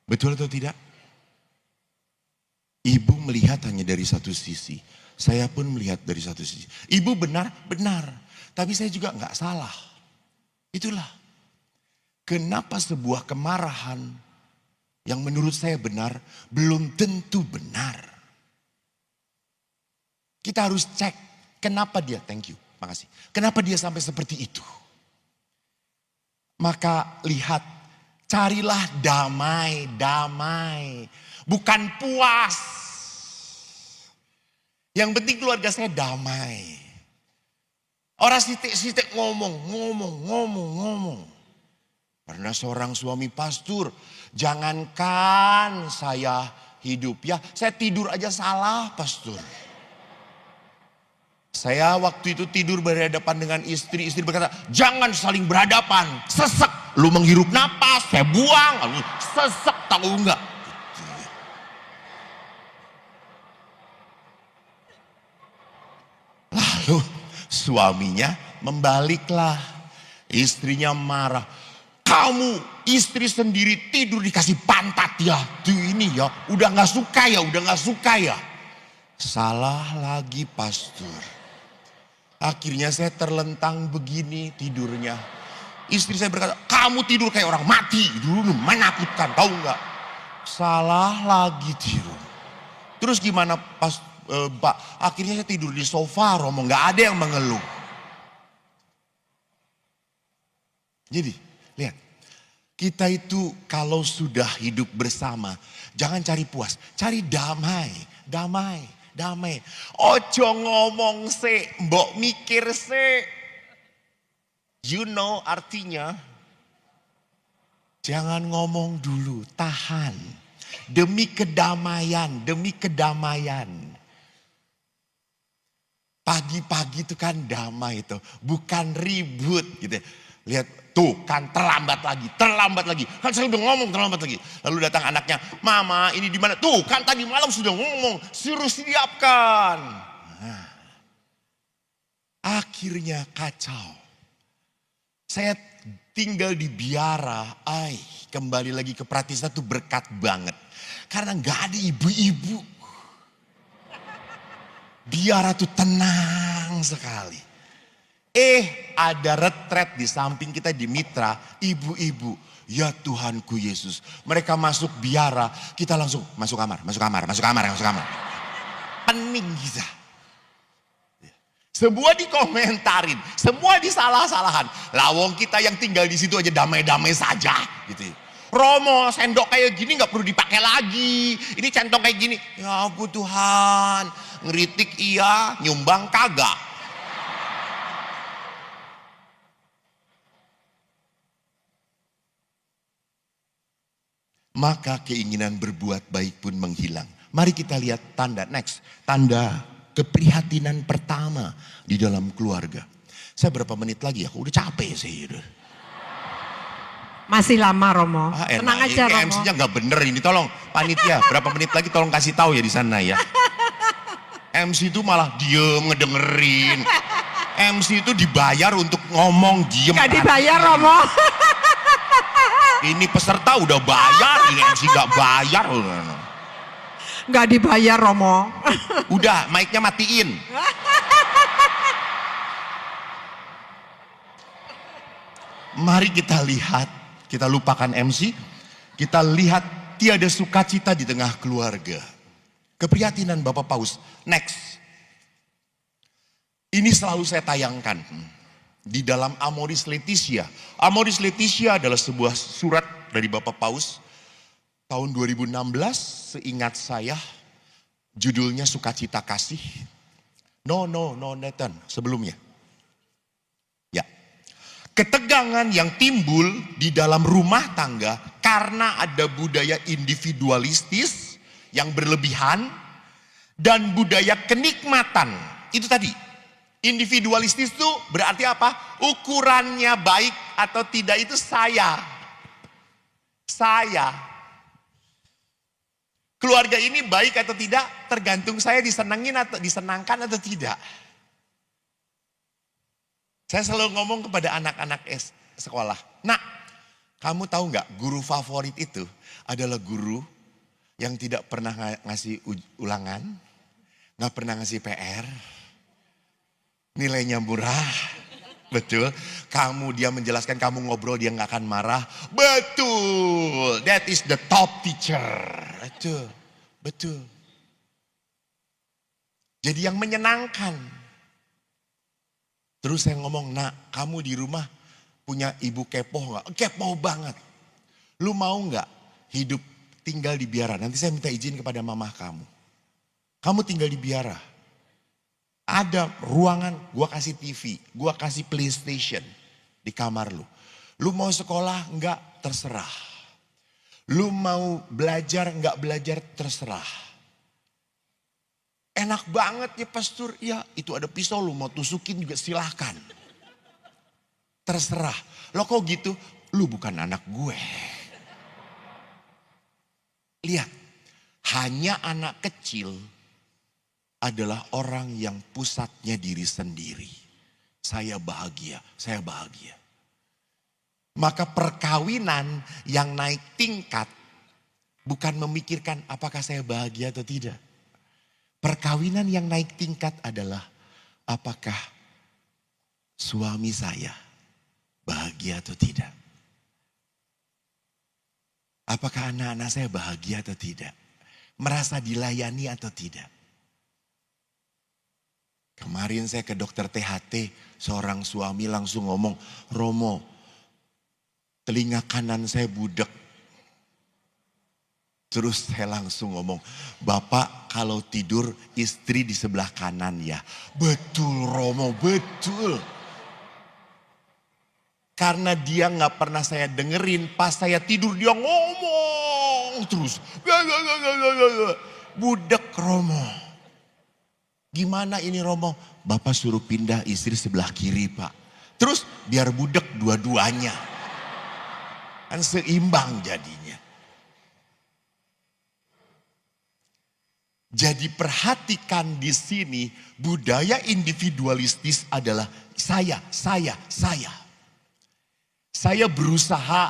Speaker 1: Betul atau tidak? Ibu melihat hanya dari satu sisi. Saya pun melihat dari satu sisi. Ibu benar, benar. Tapi saya juga nggak salah. Itulah. Kenapa sebuah kemarahan yang menurut saya benar, belum tentu benar. Kita harus cek kenapa dia, thank you, makasih. Kenapa dia sampai seperti itu. Maka lihat, carilah damai, damai. Bukan puas. Yang penting keluarga saya damai. Orang sitik-sitik ngomong. Karena seorang suami pastor, jangankan saya hidup ya, saya tidur aja salah pastor. Saya waktu itu tidur berhadapan dengan istri berkata, jangan saling berhadapan, sesek. Lu menghirup napas, saya buang, lu sesek tahu enggak? Lalu suaminya membaliklah, istrinya marah. Kamu istri sendiri tidur dikasih pantat ya. Tuh ini ya. Udah gak suka ya. Salah lagi pastor. Akhirnya saya terlentang begini tidurnya. Istri saya berkata, kamu tidur kayak orang mati. Dulu menakutkan, tahu gak? Salah lagi tidur. Terus gimana Pak? Akhirnya saya tidur di sofa, Romo. Gak ada yang mengeluh. Jadi, lihat, kita itu kalau sudah hidup bersama, jangan cari puas, cari damai. Ojo ngomong se, mbok mikir se. You know artinya, jangan ngomong dulu, tahan. Demi kedamaian. Pagi-pagi itu kan damai itu, bukan ribut gitu. Lihat tuh kan terlambat lagi. Kan saya udah ngomong terlambat lagi. Lalu datang anaknya, "Mama, ini di mana?" "Tuh kan tadi malam sudah ngomong, suruh siapkan." Nah, akhirnya kacau. Saya tinggal di biara, kembali lagi ke Pratista tuh berkat banget. Karena gak ada ibu-ibu. Biara tuh tenang sekali. Ada retret di samping kita di Mitra, ibu-ibu. Ya Tuhanku Yesus. Mereka masuk biara, kita langsung masuk kamar. Pening kita. Semua dikomentarin, semua disalah-salahan. Lawong kita yang tinggal di situ aja damai-damai saja gitu. Romo, sendok kayak gini gak perlu dipakai lagi. Ini centong kayak gini. Ya ampun Tuhan, ngeritik iya, nyumbang kagak. Maka keinginan berbuat baik pun menghilang. Mari kita lihat tanda, next. Tanda keprihatinan pertama di dalam keluarga. Saya berapa menit lagi ya? Udah capek sih.
Speaker 2: Masih lama Romo, tenang aja Romo.
Speaker 1: MC-nya gak bener ini, tolong panitia berapa menit lagi tolong kasih tahu ya di sana ya. MC itu malah diem ngedengerin. MC itu dibayar untuk ngomong diem.
Speaker 2: Gak dibayar Romo.
Speaker 1: Ini peserta udah bayar, ini MC gak bayar.
Speaker 2: Gak dibayar Romo.
Speaker 1: Udah, mic-nya matiin. Mari kita lihat, kita lupakan MC, kita lihat tiada sukacita di tengah keluarga. Keprihatinan Bapak Paus. Next. Ini selalu saya tayangkan di dalam Amoris Laetitia. Amoris Laetitia adalah sebuah surat dari Bapak Paus tahun 2016, seingat saya, judulnya Sukacita Kasih. No, Nathan, sebelumnya. Ya. Ketegangan yang timbul di dalam rumah tangga karena ada budaya individualistis yang berlebihan dan budaya kenikmatan. Itu tadi. Individualistis itu berarti apa? Ukurannya baik atau tidak itu saya. Keluarga ini baik atau tidak tergantung saya disenangkan atau tidak. Saya selalu ngomong kepada anak-anak sekolah. Nah, kamu tahu nggak guru favorit itu adalah guru yang tidak pernah ngasih ulangan, nggak pernah ngasih PR, nilainya murah, betul. Dia menjelaskan, kamu ngobrol dia nggak akan marah, betul. That is the top teacher, betul. Jadi yang menyenangkan. Terus saya ngomong, "Nak, kamu di rumah punya ibu kepo nggak?" Kepo banget. Lu mau nggak hidup tinggal di biara? Nanti saya minta izin kepada mamah kamu. Kamu tinggal di biara. Ada ruangan, gua kasih TV, gua kasih PlayStation di kamar lu. Lu mau sekolah enggak, terserah. Lu mau belajar enggak belajar, terserah. Enak banget ya pastor, ya itu ada pisau lu mau tusukin juga silahkan. Terserah. Lo kok gitu? Lu bukan anak gue. Lihat, hanya anak kecil adalah orang yang pusatnya diri sendiri. Saya bahagia. Maka perkawinan yang naik tingkat bukan memikirkan apakah saya bahagia atau tidak. Perkawinan yang naik tingkat adalah apakah suami saya bahagia atau tidak. Apakah anak-anak saya bahagia atau tidak. Merasa dilayani atau tidak. Kemarin saya ke dokter THT, seorang suami langsung ngomong, "Romo, telinga kanan saya budek." Terus saya langsung ngomong, "Bapak kalau tidur istri di sebelah kanan ya." Betul Romo, betul. Karena dia gak pernah saya dengerin, pas saya tidur dia ngomong terus. Budek Romo. Gimana ini Romo? Bapak suruh pindah istri sebelah kiri Pak. Terus biar budek dua-duanya. Kan seimbang jadinya. Jadi perhatikan di sini budaya individualistis adalah saya. Saya berusaha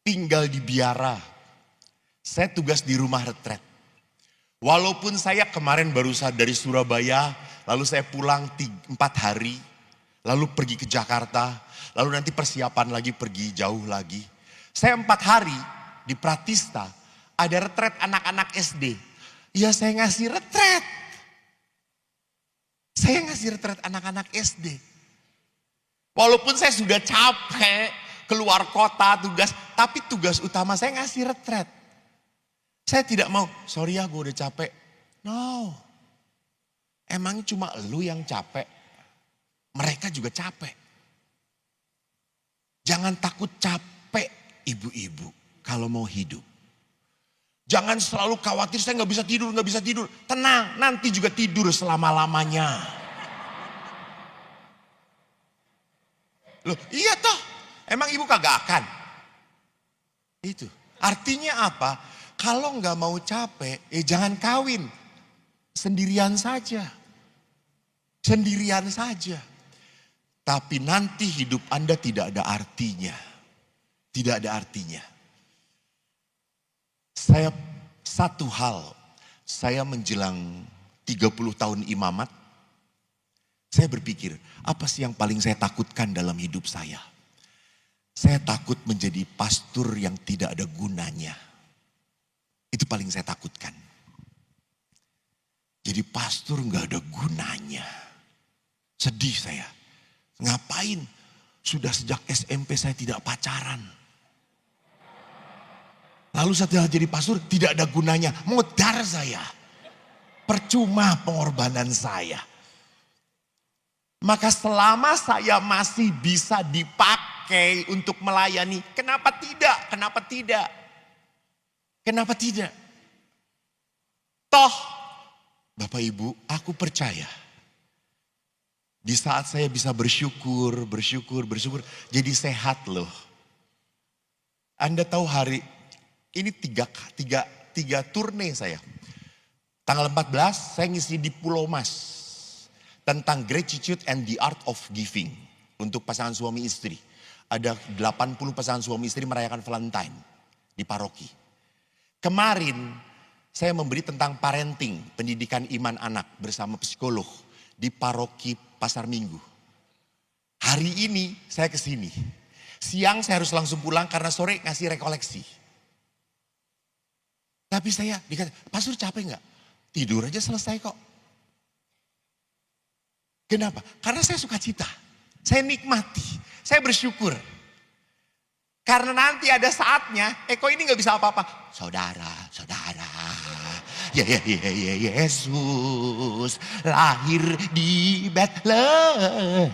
Speaker 1: tinggal di biara. Saya tugas di rumah retret. Walaupun saya kemarin baru dari Surabaya, lalu saya pulang 4 hari, lalu pergi ke Jakarta, lalu nanti persiapan lagi pergi jauh lagi. Saya 4 hari di Pratista, ada retret anak-anak SD. Ya saya ngasih retret. Saya ngasih retret anak-anak SD. Walaupun saya sudah capek keluar kota tugas, tapi tugas utama saya ngasih retret. Saya tidak mau, sorry ya gue udah capek. No, emang cuma lu yang capek. Mereka juga capek. Jangan takut capek ibu-ibu kalau mau hidup. Jangan selalu khawatir saya gak bisa tidur. Tenang, nanti juga tidur selama-lamanya. Loh iya toh, emang ibu kagak akan? Itu, artinya apa? Kalau gak mau capek, jangan kawin. Sendirian saja. Sendirian saja. Tapi nanti hidup Anda tidak ada artinya. Tidak ada artinya. Satu hal, saya menjelang 30 tahun imamat, saya berpikir, apa sih yang paling saya takutkan dalam hidup saya? Saya takut menjadi pastor yang tidak ada gunanya. Itu paling saya takutkan. Jadi pastor gak ada gunanya. Sedih saya. Ngapain? Sudah sejak SMP saya tidak pacaran. Lalu setelah jadi pastor tidak ada gunanya. Modar saya. Percuma pengorbanan saya. Maka selama saya masih bisa dipakai untuk melayani. Kenapa tidak? Kenapa tidak? Kenapa tidak? Toh Bapak Ibu, aku percaya. Di saat saya bisa bersyukur. Jadi sehat loh. Anda tahu ini tiga turne saya. Tanggal 14 saya ngisi di Pulau Mas. Tentang gratitude and the art of giving. Untuk pasangan suami istri. Ada 80 pasangan suami istri merayakan Valentine. Di paroki. Kemarin saya memberi tentang parenting. Pendidikan iman anak bersama psikolog. Di paroki Pasar Minggu. Hari ini saya ke sini. Siang saya harus langsung pulang karena sore ngasih rekoleksi. Tapi saya dikata, pastor capek gak? Tidur aja selesai kok. Kenapa? Karena saya suka cita. Saya nikmati. Saya bersyukur. Karena nanti ada saatnya, kok ini gak bisa apa-apa. Saudara. Ya Yesus lahir di Bethlehem.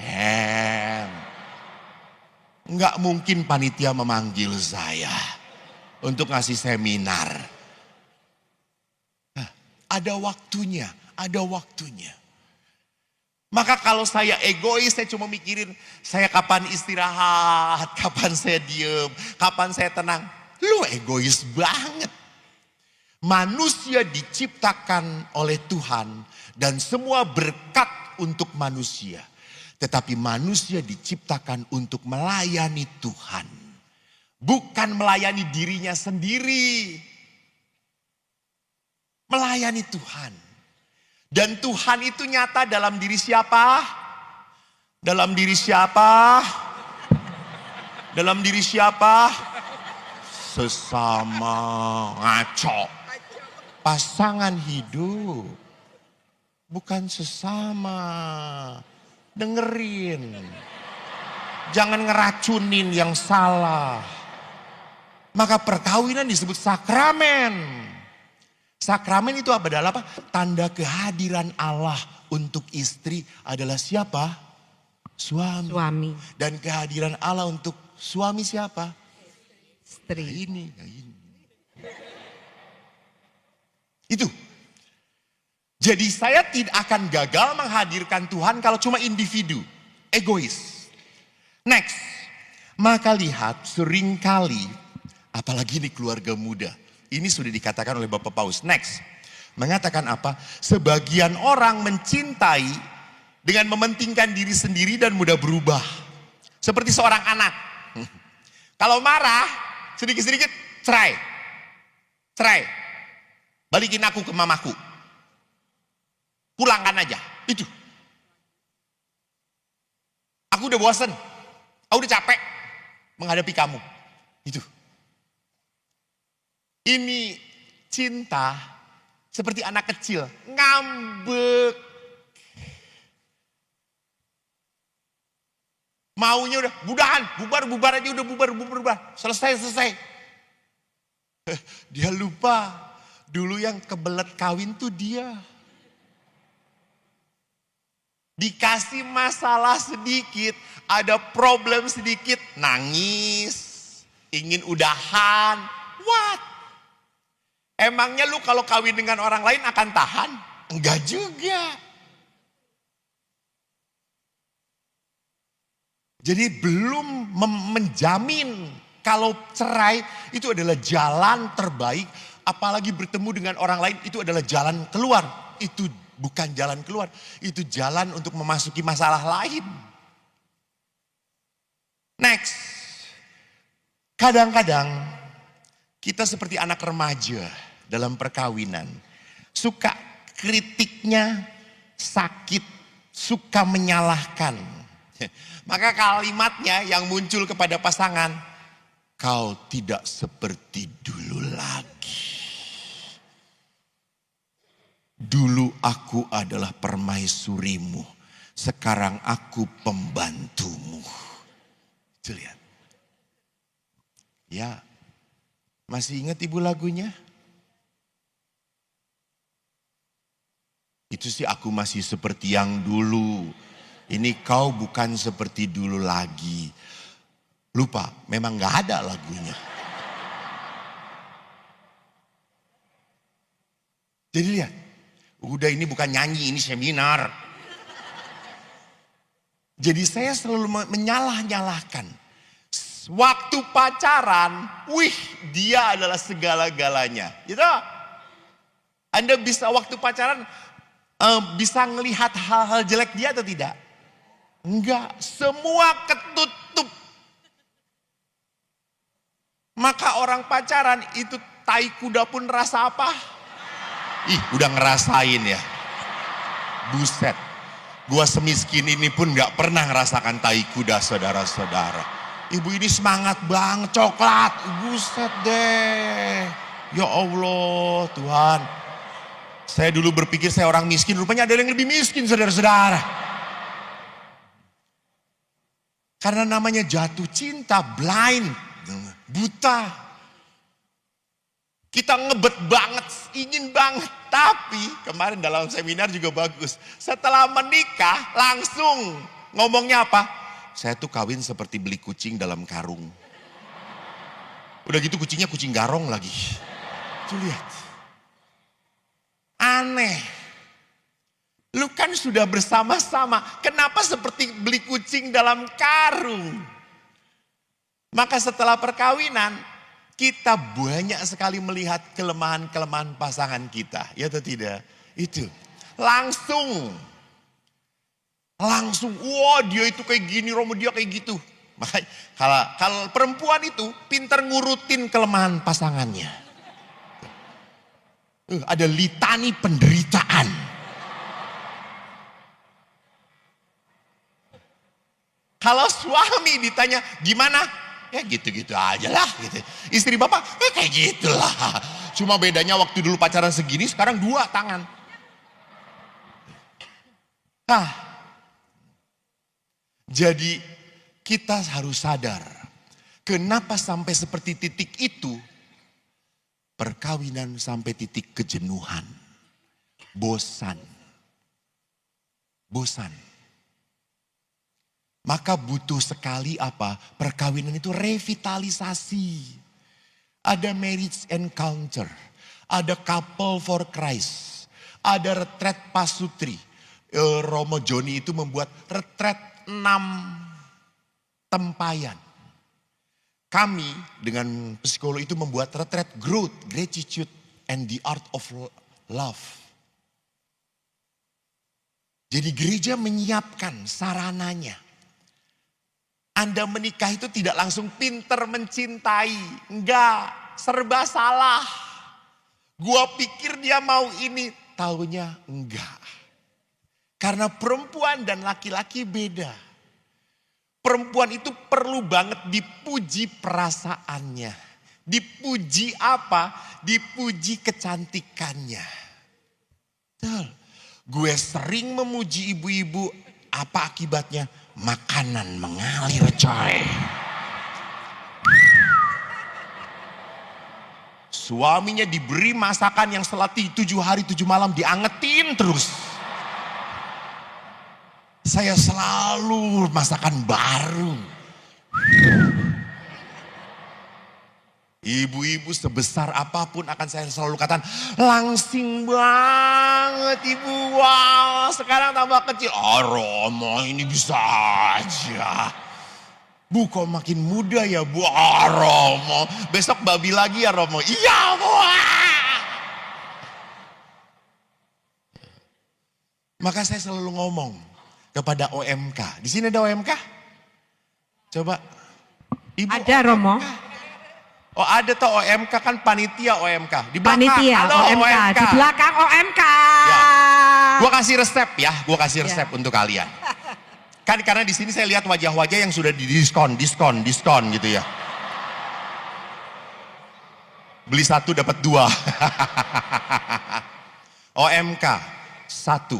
Speaker 1: Gak mungkin panitia memanggil saya untuk ngasih seminar. Ada waktunya. Maka kalau saya egois, saya cuma mikirin saya kapan istirahat, kapan saya diem, kapan saya tenang. Lu egois banget. Manusia diciptakan oleh Tuhan dan semua berkat untuk manusia. Tetapi manusia diciptakan untuk melayani Tuhan. Bukan melayani dirinya sendiri. Melayani Tuhan. Dan Tuhan itu nyata dalam diri siapa? Dalam diri siapa? Dalam diri siapa? Sesama ngaco. Pasangan hidup. Bukan sesama. Dengerin. Jangan ngeracunin yang salah. Maka perkawinan disebut sakramen. Sakramen itu adalah apa? Tanda kehadiran Allah untuk istri adalah siapa? Suami. Dan kehadiran Allah untuk suami siapa?
Speaker 2: Istri.
Speaker 1: Itu. Jadi saya tidak akan gagal menghadirkan Tuhan kalau cuma individu, egois. Next, maka lihat seringkali, apalagi di keluarga muda, ini sudah dikatakan oleh Bapak Paus. Next, mengatakan apa? Sebagian orang mencintai dengan mementingkan diri sendiri dan mudah berubah. Seperti seorang anak. Kalau marah, sedikit-sedikit cerai. Cerai. Balikin aku ke mamaku. Pulangkan aja. Itu. Aku udah bosan. Aku udah capek menghadapi kamu. Itu. Ini cinta seperti anak kecil. Ngambek. Maunya udah budahan, bubar aja, udah bubar. Selesai. Dia lupa, dulu yang kebelet kawin tuh dia. Dikasih masalah sedikit, ada problem sedikit, nangis, ingin udahan. What? Emangnya lu kalau kawin dengan orang lain akan tahan? Enggak juga. Jadi belum menjamin kalau cerai itu adalah jalan terbaik, apalagi bertemu dengan orang lain itu adalah jalan keluar. Itu bukan jalan keluar, itu jalan untuk memasuki masalah lain. Next, kadang-kadang kita seperti anak remaja dalam perkawinan. Suka kritiknya sakit, suka menyalahkan. Maka kalimatnya yang muncul kepada pasangan, kau tidak seperti dulu lagi. Dulu aku adalah permaisurimu, sekarang aku pembantumu. Itu lihat. Ya, masih ingat ibu lagunya? Itu sih aku masih seperti yang dulu. Ini kau bukan seperti dulu lagi. Lupa, memang gak ada lagunya. Jadi lihat, udah ini bukan nyanyi, ini seminar. Jadi saya selalu menyalah-nyalahkan. Waktu pacaran, wih dia adalah segala-galanya. Gitu. Anda bisa waktu pacaran bisa ngelihat hal-hal jelek dia atau tidak? Enggak, semua ketutup. Maka orang pacaran itu tai kuda pun rasa apa? Ih, udah ngerasain ya. Buset. Gua semiskin ini pun gak pernah ngerasakan tai kuda, saudara-saudara. Ibu ini semangat banget, coklat. Buset deh. Ya Allah, Tuhan. Saya dulu berpikir saya orang miskin, rupanya ada yang lebih miskin, saudara-saudara. Karena namanya jatuh cinta, blind, buta. Kita ngebet banget, ingin banget. Tapi kemarin dalam seminar juga bagus. Setelah menikah langsung ngomongnya apa? Saya tuh kawin seperti beli kucing dalam karung. Udah gitu kucingnya kucing garong lagi. Tuh lihat. Aneh. Lu kan sudah bersama-sama. Kenapa seperti beli kucing dalam karung? Maka setelah perkawinan, kita banyak sekali melihat kelemahan-kelemahan pasangan kita. Ya atau tidak? Itu. Langsung. Wah dia itu kayak gini, Romo dia kayak gitu. Makanya kalau perempuan itu pintar ngurutin kelemahan pasangannya. Ada litani penderitaan. Kalau suami ditanya gimana? Ya gitu-gitu aja lah. Gitu. Istri bapak kayak gitulah. Cuma bedanya waktu dulu pacaran segini sekarang 2 tangan. Jadi kita harus sadar. Kenapa sampai seperti titik itu? Perkawinan sampai titik kejenuhan. Bosan. Maka butuh sekali apa? Perkawinan itu revitalisasi. Ada marriage encounter. Ada couple for Christ. Ada retret pasutri. Romo Joni itu membuat retret 6 tempayan. Kami dengan psikolog itu membuat retret growth, gratitude, and the art of love. Jadi gereja menyiapkan sarananya. Anda menikah itu tidak langsung pinter mencintai. Enggak, serba salah. Gua pikir dia mau ini, taunya enggak. Karena perempuan dan laki-laki beda. Perempuan itu perlu banget dipuji perasaannya. Dipuji apa? Dipuji kecantikannya. Betul. Gue sering memuji ibu-ibu, apa akibatnya? Makanan mengalir coy. Suaminya diberi masakan yang selatih 7 hari 7 malam diangetin terus. Saya selalu masakan baru. Ibu-ibu sebesar apapun akan saya selalu katakan, langsing banget ibu, wow sekarang tambah kecil. Oh Romo ini bisa aja. Bu kok makin muda ya bu, oh Romo. Besok babi lagi ya Romo, iya bu. Maka saya selalu ngomong kepada OMK. Di sini ada OMK? Coba. Ibu
Speaker 2: Ada Romo.
Speaker 1: Oh ada toh OMK kan panitia OMK. Di belakang.
Speaker 2: Panitia
Speaker 1: Halo,
Speaker 2: OMK. Di belakang OMK.
Speaker 1: Ya. Gua kasih resep ya, gua kasih resep untuk kalian. Kan karena di sini saya lihat wajah-wajah yang sudah di diskon gitu ya. Beli 1 dapat 2. OMK 1.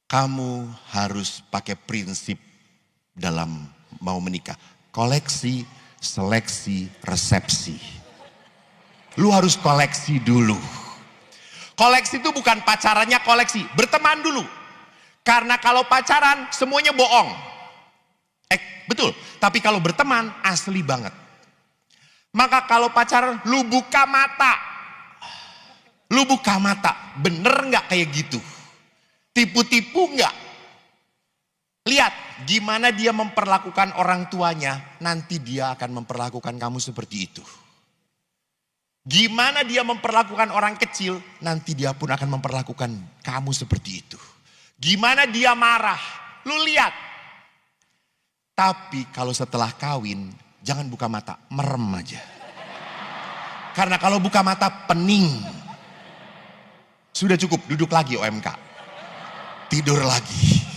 Speaker 1: Kamu harus pakai prinsip dalam mau menikah. Koleksi, seleksi, resepsi. Lu harus koleksi dulu. Koleksi itu bukan pacarannya koleksi, berteman dulu. Karena kalau pacaran semuanya bohong. Betul, tapi kalau berteman asli banget. Maka kalau pacaran lu buka mata. Lu buka mata, bener gak kayak gitu? Tipu-tipu enggak? Lihat gimana dia memperlakukan orang tuanya, nanti dia akan memperlakukan kamu seperti itu. Gimana dia memperlakukan orang kecil, nanti dia pun akan memperlakukan kamu seperti itu. Gimana dia marah, lu lihat. Tapi kalau setelah kawin, jangan buka mata, merem aja. Karena kalau buka mata pening. Sudah cukup, duduk lagi OMK. Tidur lagi.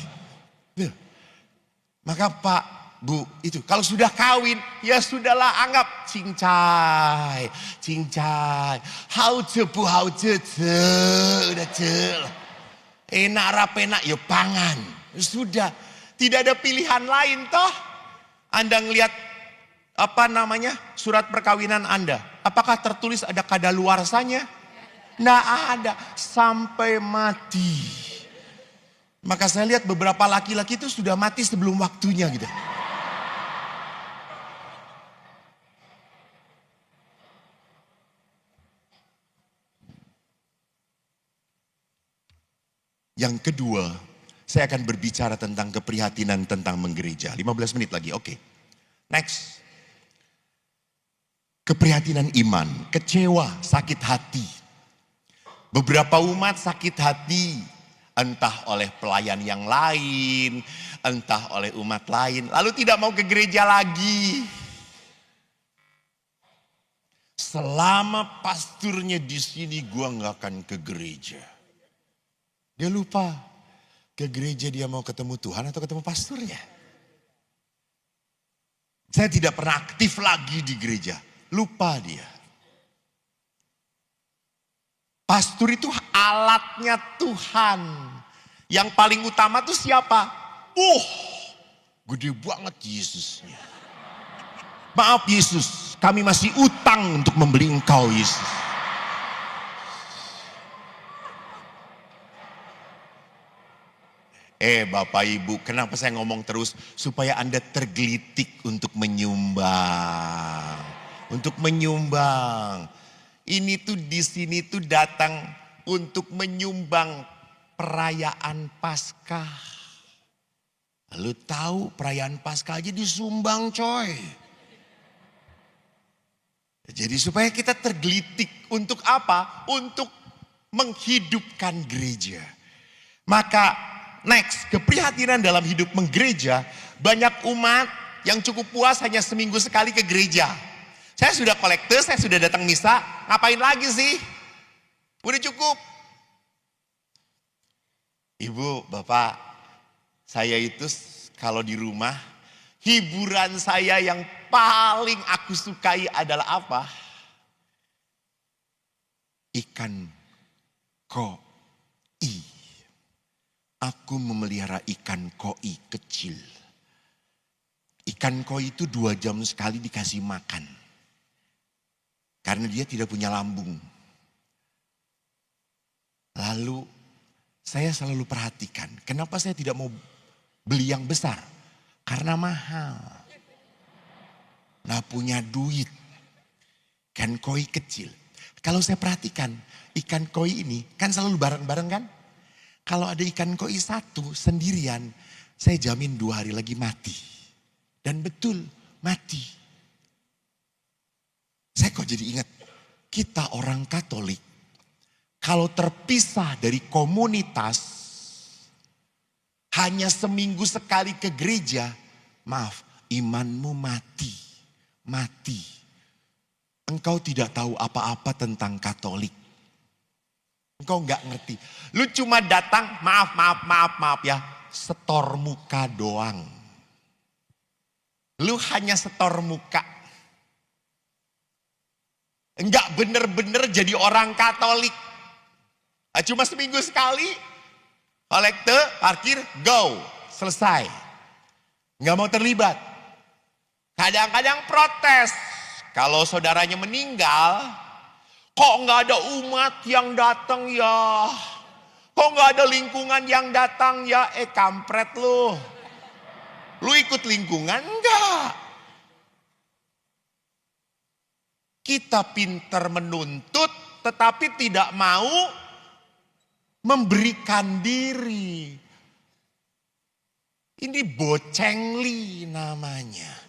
Speaker 1: Maka Pak, Bu, itu kalau sudah kawin, ya sudahlah anggap cincai. Hau cepu, udah cel. Enak rapenak, ya pangan. Sudah, tidak ada pilihan lain toh. Anda ngelihat surat perkawinan Anda. Apakah tertulis ada kadaluarsanya? Nggak ada, sampai mati. Maka saya lihat beberapa laki-laki itu sudah mati sebelum waktunya gitu. Yang kedua, saya akan berbicara tentang keprihatinan tentang menggereja. 15 menit lagi, oke. Next. Keprihatinan iman, kecewa, sakit hati. Beberapa umat sakit hati. Entah oleh pelayan yang lain, entah oleh umat lain. Lalu tidak mau ke gereja lagi. Selama pasturnya di sini gua nggak akan ke gereja. Dia lupa ke gereja dia mau ketemu Tuhan atau ketemu pasturnya. Saya tidak pernah aktif lagi di gereja. Lupa dia. Pastur itu alatnya Tuhan. Yang paling utama tuh siapa? Gede banget Yesusnya. Maaf Yesus, kami masih utang untuk membeli engkau Yesus. Bapak Ibu, kenapa saya ngomong terus? Supaya Anda tergelitik untuk menyumbang. Untuk menyumbang. Ini tuh di sini tuh datang untuk menyumbang perayaan Paskah. Lu tahu perayaan Paskah aja disumbang coy. Jadi supaya kita tergelitik untuk apa? Untuk menghidupkan gereja. Maka next, keprihatinan dalam hidup menggereja. Banyak umat yang cukup puas hanya seminggu sekali ke gereja. Saya sudah kolektor, saya sudah datang misa, ngapain lagi sih? Udah cukup. Ibu, bapak, saya itu kalau di rumah, hiburan saya yang paling aku sukai adalah apa? Ikan koi. Aku memelihara ikan koi kecil. Ikan koi itu 2 jam sekali dikasih makan. Karena dia tidak punya lambung. Lalu saya selalu perhatikan, kenapa saya tidak mau beli yang besar? Karena mahal. Nah punya duit. Ikan koi kecil. Kalau saya perhatikan, ikan koi ini kan selalu bareng-bareng kan? Kalau ada ikan koi satu sendirian, saya jamin 2 hari lagi mati. Dan betul, mati. Saya kok jadi ingat, kita orang Katolik, kalau terpisah dari komunitas, hanya seminggu sekali ke gereja, maaf, imanmu mati. Mati. Engkau tidak tahu apa-apa tentang Katolik. Engkau nggak ngerti. Lu cuma datang, maaf ya, setor muka doang. Lu hanya setor muka. Enggak bener-bener jadi orang Katolik. Cuma seminggu sekali, kolektor, parkir, go, selesai. Enggak mau terlibat. Kadang-kadang protes. Kalau saudaranya meninggal, kok enggak ada umat yang datang ya? Kok enggak ada lingkungan yang datang ya? Kampret lu. Lu ikut lingkungan enggak? Kita pintar menuntut tetapi tidak mau memberikan diri. Ini bocengli namanya.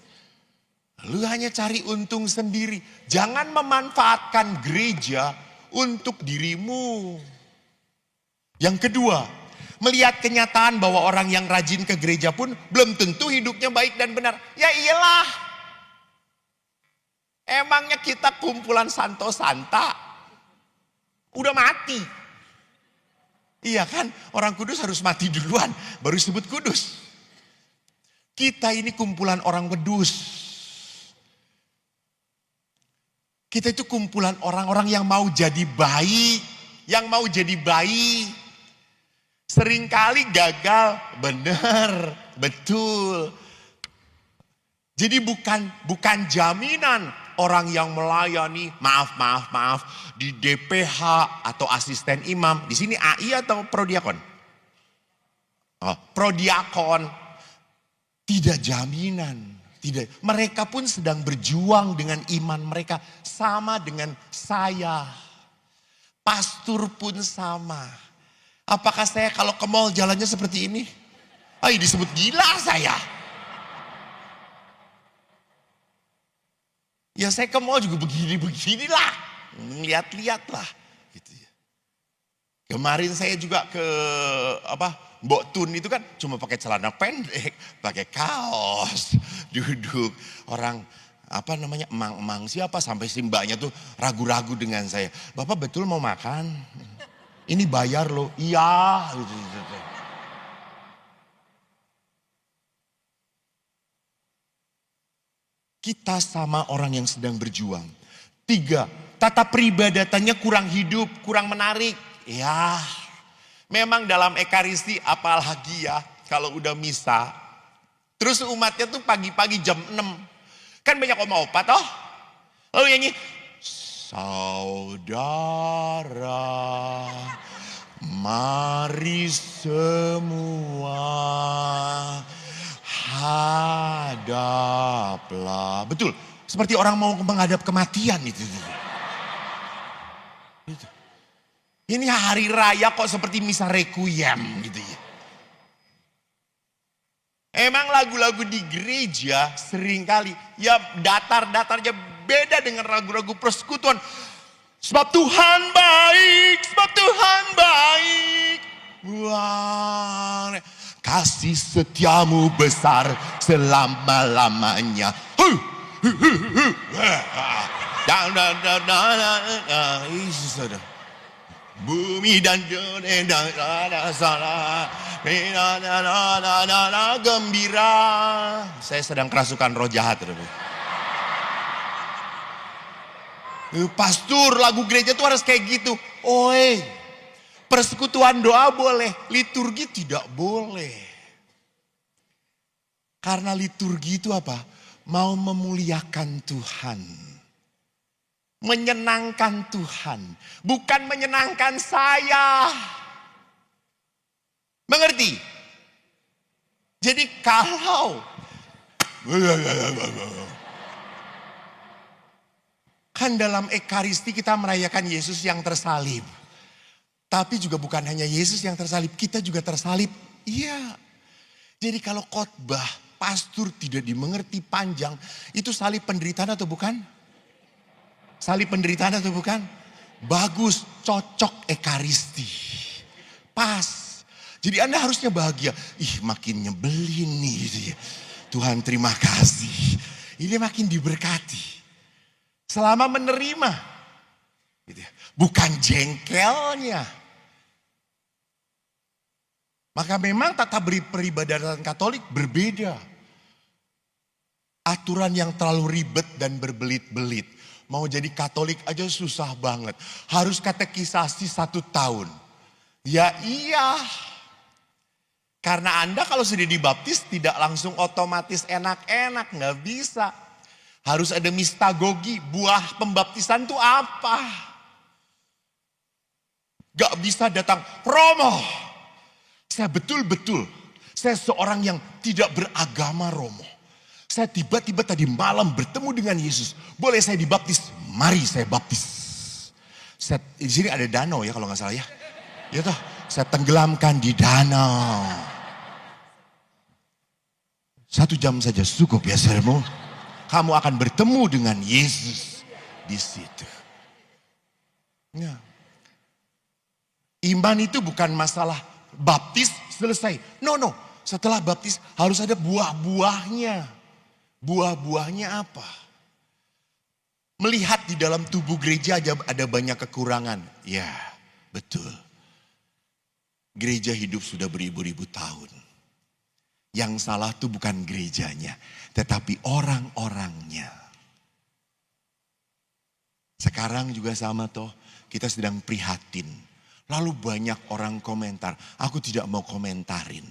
Speaker 1: Lu hanya cari untung sendiri. Jangan memanfaatkan gereja untuk dirimu. Yang kedua, melihat kenyataan bahwa orang yang rajin ke gereja pun belum tentu hidupnya baik dan benar. Ya iyalah. Emangnya kita kumpulan santo-santa udah mati. Iya kan, orang kudus harus mati duluan baru disebut kudus. Kita ini kumpulan orang wedus. Kita itu kumpulan orang-orang yang mau jadi baik, yang mau jadi baik. Seringkali gagal, benar, betul. Jadi bukan jaminan orang yang melayani, maaf, di DPH atau asisten imam. Di sini AI atau prodiakon? Oh, prodiakon. Tidak jaminan. Tidak. Mereka pun sedang berjuang dengan iman mereka. Sama dengan saya. Pastor pun sama. Apakah saya kalau ke mall jalannya seperti ini? Disebut gila saya. Ya saya ke mall juga begini-beginilah. Lihat-lihat lah. Gitu ya. Kemarin saya juga ke Mbok Tun itu kan cuma pakai celana pendek, pakai kaos, duduk. Orang emang-emang siapa sampai si mbaknya tuh ragu-ragu dengan saya. Bapak betul mau makan? Ini bayar loh. Iya. Gitu. Kita sama orang yang sedang berjuang. 3, tata peribadatannya kurang hidup, kurang menarik. Ya, memang dalam ekaristi apalagi ya kalau udah misa. Terus umatnya tuh pagi-pagi jam 6. Kan banyak oma opa toh. Lalu nyanyi, saudara, mari semua hadaplah. Betul, seperti orang mau menghadap kematian itu. Ini hari raya kok seperti misa requiem gitu ya. Emang lagu-lagu di gereja seringkali ya datar-datarnya beda dengan lagu-lagu persekutuan. Sebab Tuhan baik, sebab Tuhan baik. Wah, kasih setiamu besar selama-lamanya. Bumi dan dunia sana gembira. Saya sedang kerasukan roh jahat. Pastor, lagu gereja tuh harus kayak gitu. Oi, persekutuan doa boleh, liturgi tidak boleh. Karena liturgi itu apa? Mau memuliakan Tuhan. Menyenangkan Tuhan. Bukan menyenangkan saya. Mengerti? Jadi kalau kan dalam Ekaristi kita merayakan Yesus yang tersalib. Tapi juga bukan hanya Yesus yang tersalib, kita juga tersalib. Iya. Jadi kalau khotbah, pastor tidak dimengerti panjang, itu salib penderitaan atau bukan? Salib penderitaan atau bukan? Bagus, cocok Ekaristi. Pas. Jadi Anda harusnya bahagia. Ih, makin nyebelin nih gitu ya. Tuhan terima kasih. Ini makin diberkati. Selama menerima. Gitu ya. Bukan jengkelnya. Maka memang tata peribadatan Katolik berbeda. Aturan yang terlalu ribet dan berbelit-belit. Mau jadi Katolik aja susah banget. Harus katekisasi 1 tahun. Ya iya. Karena Anda kalau sudah dibaptis tidak langsung otomatis enak-enak. Nggak bisa. Harus ada mistagogi. Buah pembaptisan itu apa? Gak bisa datang Romo. Saya betul-betul. Saya seorang yang tidak beragama Romo. Saya tiba-tiba tadi malam bertemu dengan Yesus. Boleh saya dibaptis? Mari saya baptis. Di sini ada danau ya kalau nggak salah ya. Ya toh, saya tenggelamkan di danau. 1 jam saja cukup ya saudaramu. Kamu akan bertemu dengan Yesus di situ. Ya. Iman itu bukan masalah baptis selesai. No. Setelah baptis harus ada buah-buahnya. Buah-buahnya apa? Melihat di dalam tubuh gereja ada banyak kekurangan. Ya, betul. Gereja hidup sudah beribu-ribu tahun. Yang salah itu bukan gerejanya, tetapi orang-orangnya. Sekarang juga sama toh, kita sedang prihatin. Lalu banyak orang komentar, aku tidak mau komentarin.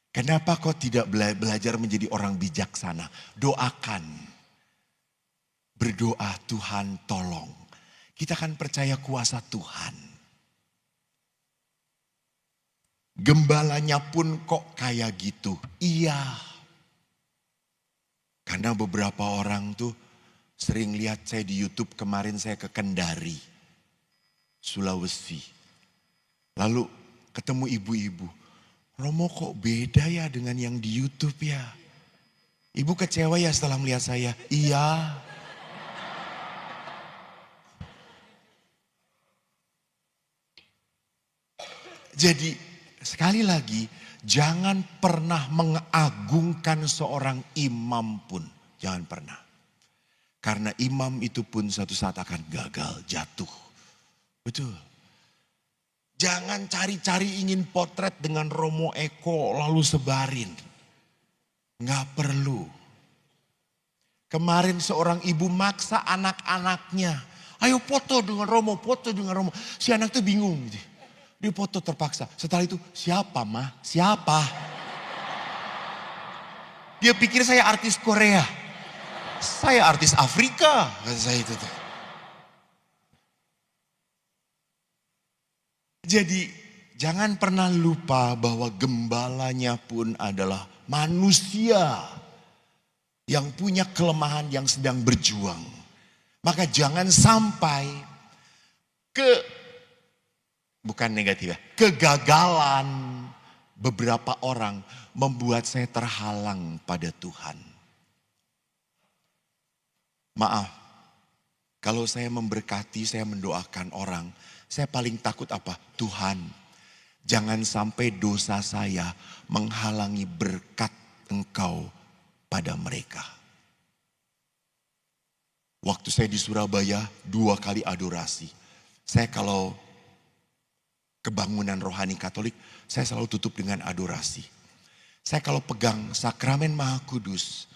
Speaker 1: Kenapa kau tidak belajar menjadi orang bijaksana? Doakan. Berdoa, Tuhan tolong. Kita kan percaya kuasa Tuhan. Gembalanya pun kok kayak gitu. Iya. Karena beberapa orang tuh sering lihat saya di YouTube, kemarin saya ke Kendari, Sulawesi. Lalu ketemu ibu-ibu. Romo kok beda ya dengan yang di YouTube ya. Ibu kecewa ya setelah melihat saya. Iya. Jadi sekali lagi jangan pernah mengagungkan seorang imam pun. Jangan pernah. Karena imam itu pun suatu saat akan gagal, jatuh. Betul. Jangan cari-cari ingin potret dengan Romo Eko lalu sebarin. Nggak perlu. Kemarin seorang ibu maksa anak-anaknya. Ayo foto dengan Romo, foto dengan Romo. Si anak tuh bingung. Dia foto terpaksa. Setelah itu, siapa mah? Siapa? Dia pikir saya artis Korea. Saya artis Afrika. Kata saya itu tuh. Jadi jangan pernah lupa bahwa gembalanya pun adalah manusia yang punya kelemahan yang sedang berjuang. Maka jangan sampai bukan negatif ya, kegagalan beberapa orang membuat saya terhalang pada Tuhan. Maaf, kalau saya memberkati, saya mendoakan orang, saya paling takut apa? Tuhan, jangan sampai dosa saya menghalangi berkat Engkau pada mereka. Waktu saya di Surabaya 2 kali adorasi. Saya kalau kebangunan rohani Katolik, saya selalu tutup dengan adorasi. Saya kalau pegang sakramen Maha Kudus,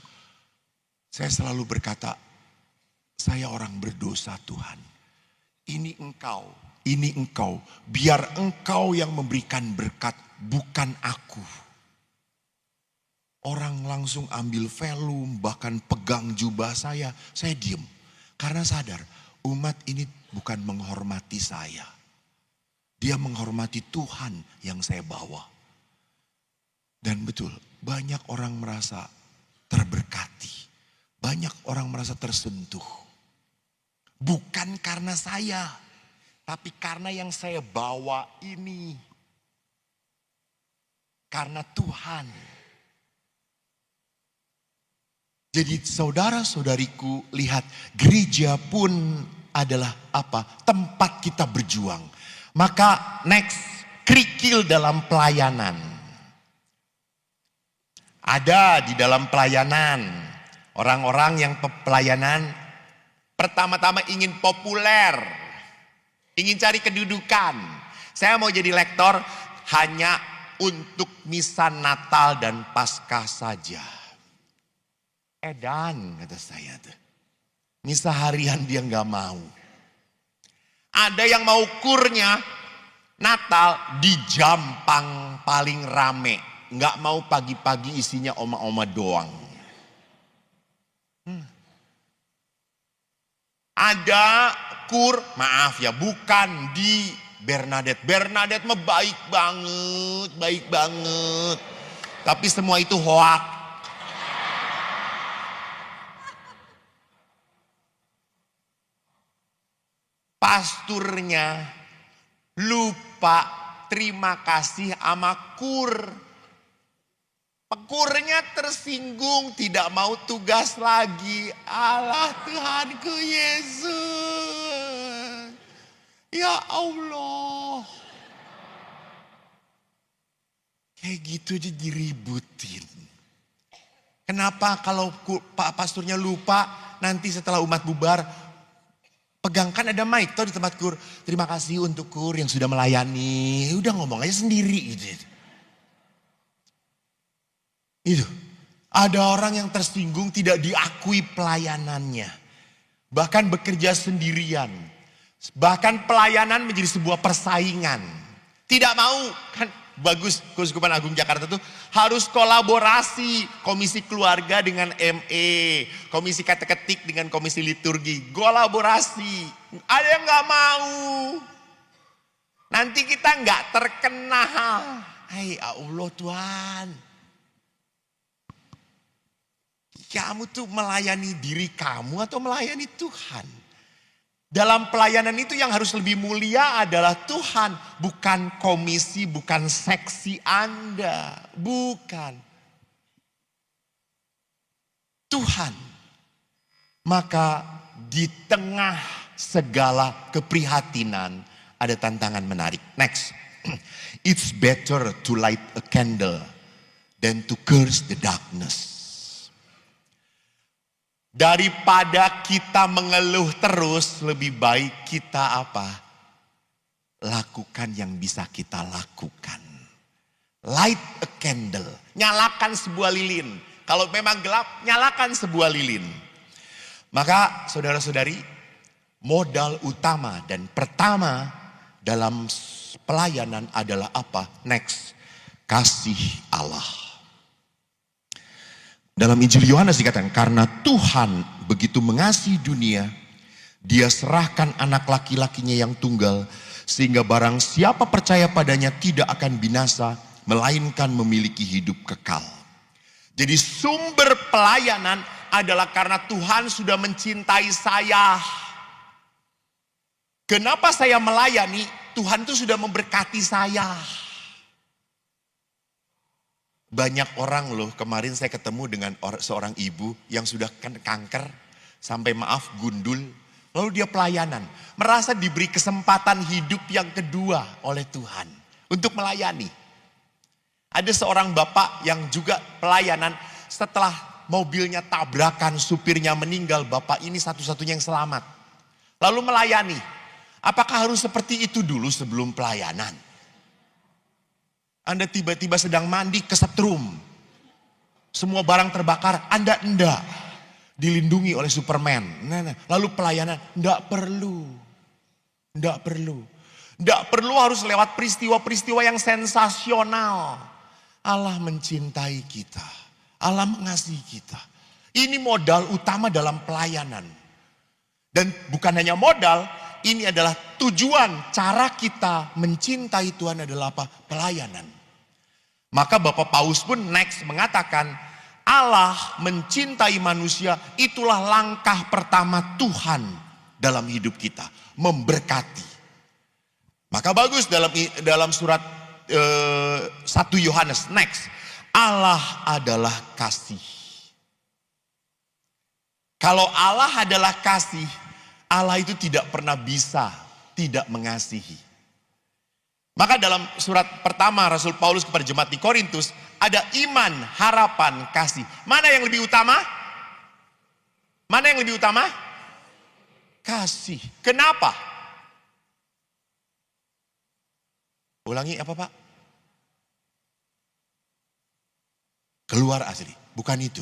Speaker 1: saya selalu berkata, saya orang berdosa Tuhan. Ini Engkau, biar Engkau yang memberikan berkat, bukan aku. Orang langsung ambil velum, bahkan pegang jubah saya diem. Karena sadar, umat ini bukan menghormati saya. Dia menghormati Tuhan yang saya bawa. Dan betul, banyak orang merasa terberkati. Banyak orang merasa tersentuh. Bukan karena saya, tapi karena yang saya bawa ini. Karena Tuhan. Jadi saudara-saudariku, lihat, gereja pun adalah apa? Tempat kita berjuang. Maka next, kerikil dalam pelayanan. Ada di dalam pelayanan orang-orang yang pelayanan pertama-tama ingin populer, ingin cari kedudukan. Saya mau jadi lektor hanya untuk misa Natal dan Paskah saja. Edan, kata saya tuh. Misa harian dia nggak mau. Ada yang mau kurnya Natal di jam paling rame. Nggak mau pagi-pagi isinya oma-oma doang. Ada kur, maaf ya, bukan di Bernadette. Bernadette mah baik banget. Tapi semua itu hoak. Pasturnya lupa terima kasih sama kur. Pekurnya tersinggung, tidak mau tugas lagi. Allah Tuhanku Yesus. Ya Allah. Kayak gitu aja diributin. Kenapa kalau Pak Pasturnya lupa, nanti setelah umat bubar, pegangkan ada mic tuh di tempat kur. Terima kasih untuk kur yang sudah melayani. Udah ngomong aja sendiri gitu. Itu. Ada orang yang tersinggung tidak diakui pelayanannya. Bahkan bekerja sendirian. Bahkan pelayanan menjadi sebuah persaingan. Tidak mau, kan bagus Keuskupan Agung Jakarta itu harus kolaborasi. Komisi keluarga dengan ME. Komisi kateketik dengan komisi liturgi. Kolaborasi. Ada yang gak mau. Nanti kita gak terkenal. Hai Allah Tuhan. Kamu tuh melayani diri kamu atau melayani Tuhan? Dalam pelayanan itu yang harus lebih mulia adalah Tuhan. Bukan komisi, bukan seksi Anda. Bukan. Tuhan. Maka di tengah segala keprihatinan ada tantangan menarik. Next. It's better to light a candle than to curse the darkness. Daripada kita mengeluh terus, lebih baik kita apa? Lakukan yang bisa kita lakukan. Light a candle. Nyalakan sebuah lilin. Kalau memang gelap, nyalakan sebuah lilin. Maka saudara-saudari, modal utama dan pertama dalam pelayanan adalah apa? Next, kasih Allah. Dalam Injil Yohanes dikatakan, karena Tuhan begitu mengasihi dunia, Dia serahkan anak laki-lakinya yang tunggal, sehingga barang siapa percaya padanya tidak akan binasa, melainkan memiliki hidup kekal. Jadi sumber pelayanan adalah karena Tuhan sudah mencintai saya. Kenapa saya melayani? Tuhan tuh sudah memberkati saya. Banyak orang loh, kemarin saya ketemu dengan seorang ibu yang sudah kanker, sampai maaf gundul. Lalu dia pelayanan, merasa diberi kesempatan hidup yang kedua oleh Tuhan untuk melayani. Ada seorang bapak yang juga pelayanan, setelah mobilnya tabrakan, supirnya meninggal, bapak ini satu-satunya yang selamat. Lalu melayani. Apakah harus seperti itu dulu sebelum pelayanan? Anda tiba-tiba sedang mandi kesetrum. Semua barang terbakar, Anda enggak. Dilindungi oleh Superman. Lalu pelayanan, enggak perlu. Enggak perlu. Enggak perlu harus lewat peristiwa-peristiwa yang sensasional. Allah mencintai kita. Allah mengasihi kita. Ini modal utama dalam pelayanan. Dan bukan hanya modal, ini adalah tujuan cara kita mencintai Tuhan adalah apa? Pelayanan. Maka Bapak Paus pun next mengatakan, Allah mencintai manusia, itulah langkah pertama Tuhan dalam hidup kita. Memberkati. Maka bagus dalam surat 1 Yohanes next. Allah adalah kasih. Kalau Allah adalah kasih, Allah itu tidak pernah bisa tidak mengasihi. Maka dalam surat pertama Rasul Paulus kepada jemaat di Korintus, ada iman, harapan, kasih. Mana yang lebih utama? Mana yang lebih utama? Kasih. Kenapa? Ulangi apa Pak? Keluar asli, bukan itu.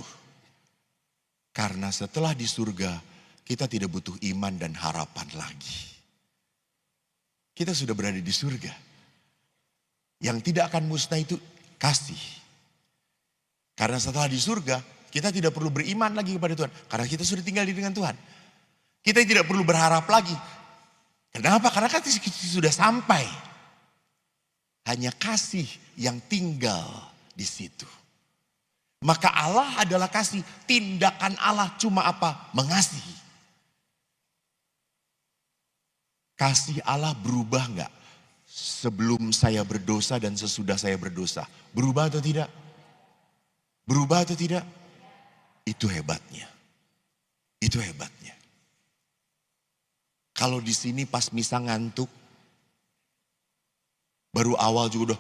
Speaker 1: Karena setelah di surga, kita tidak butuh iman dan harapan lagi. Kita sudah berada di surga. Yang tidak akan musnah itu kasih. Karena setelah di surga, kita tidak perlu beriman lagi kepada Tuhan. Karena kita sudah tinggal dengan Tuhan. Kita tidak perlu berharap lagi. Kenapa? Karena kita sudah sampai. Hanya kasih yang tinggal di situ. Maka Allah adalah kasih. Tindakan Allah cuma apa? Mengasihi. Kasih Allah berubah enggak? Sebelum saya berdosa dan sesudah saya berdosa. Berubah atau tidak? Berubah atau tidak? Itu hebatnya. Itu hebatnya. Kalau di sini pas misa ngantuk, baru awal juga udah.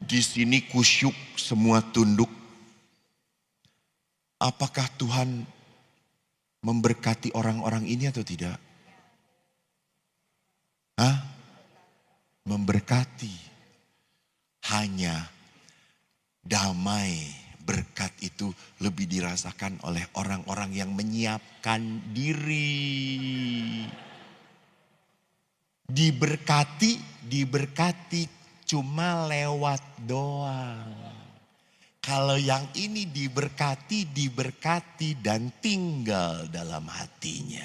Speaker 1: Di sini kusyuk, semua tunduk. Apakah Tuhan memberkati orang-orang ini atau tidak? Memberkati. Hanya damai berkat itu lebih dirasakan oleh orang-orang yang menyiapkan diri. Diberkati cuma lewat doang. Kalau yang ini diberkati dan tinggal dalam hatinya.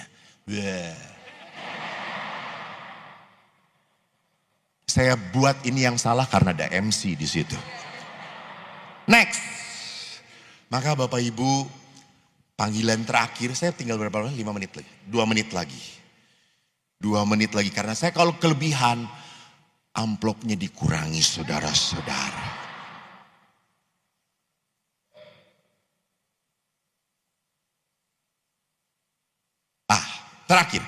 Speaker 1: Saya buat ini yang salah karena ada MC di situ. Next. Maka Bapak Ibu, panggilan terakhir, saya tinggal berapa lama? 5 menit lagi. 2 menit lagi. 2 menit lagi. Karena saya kalau kelebihan, amplopnya dikurangi saudara-saudara. Terakhir.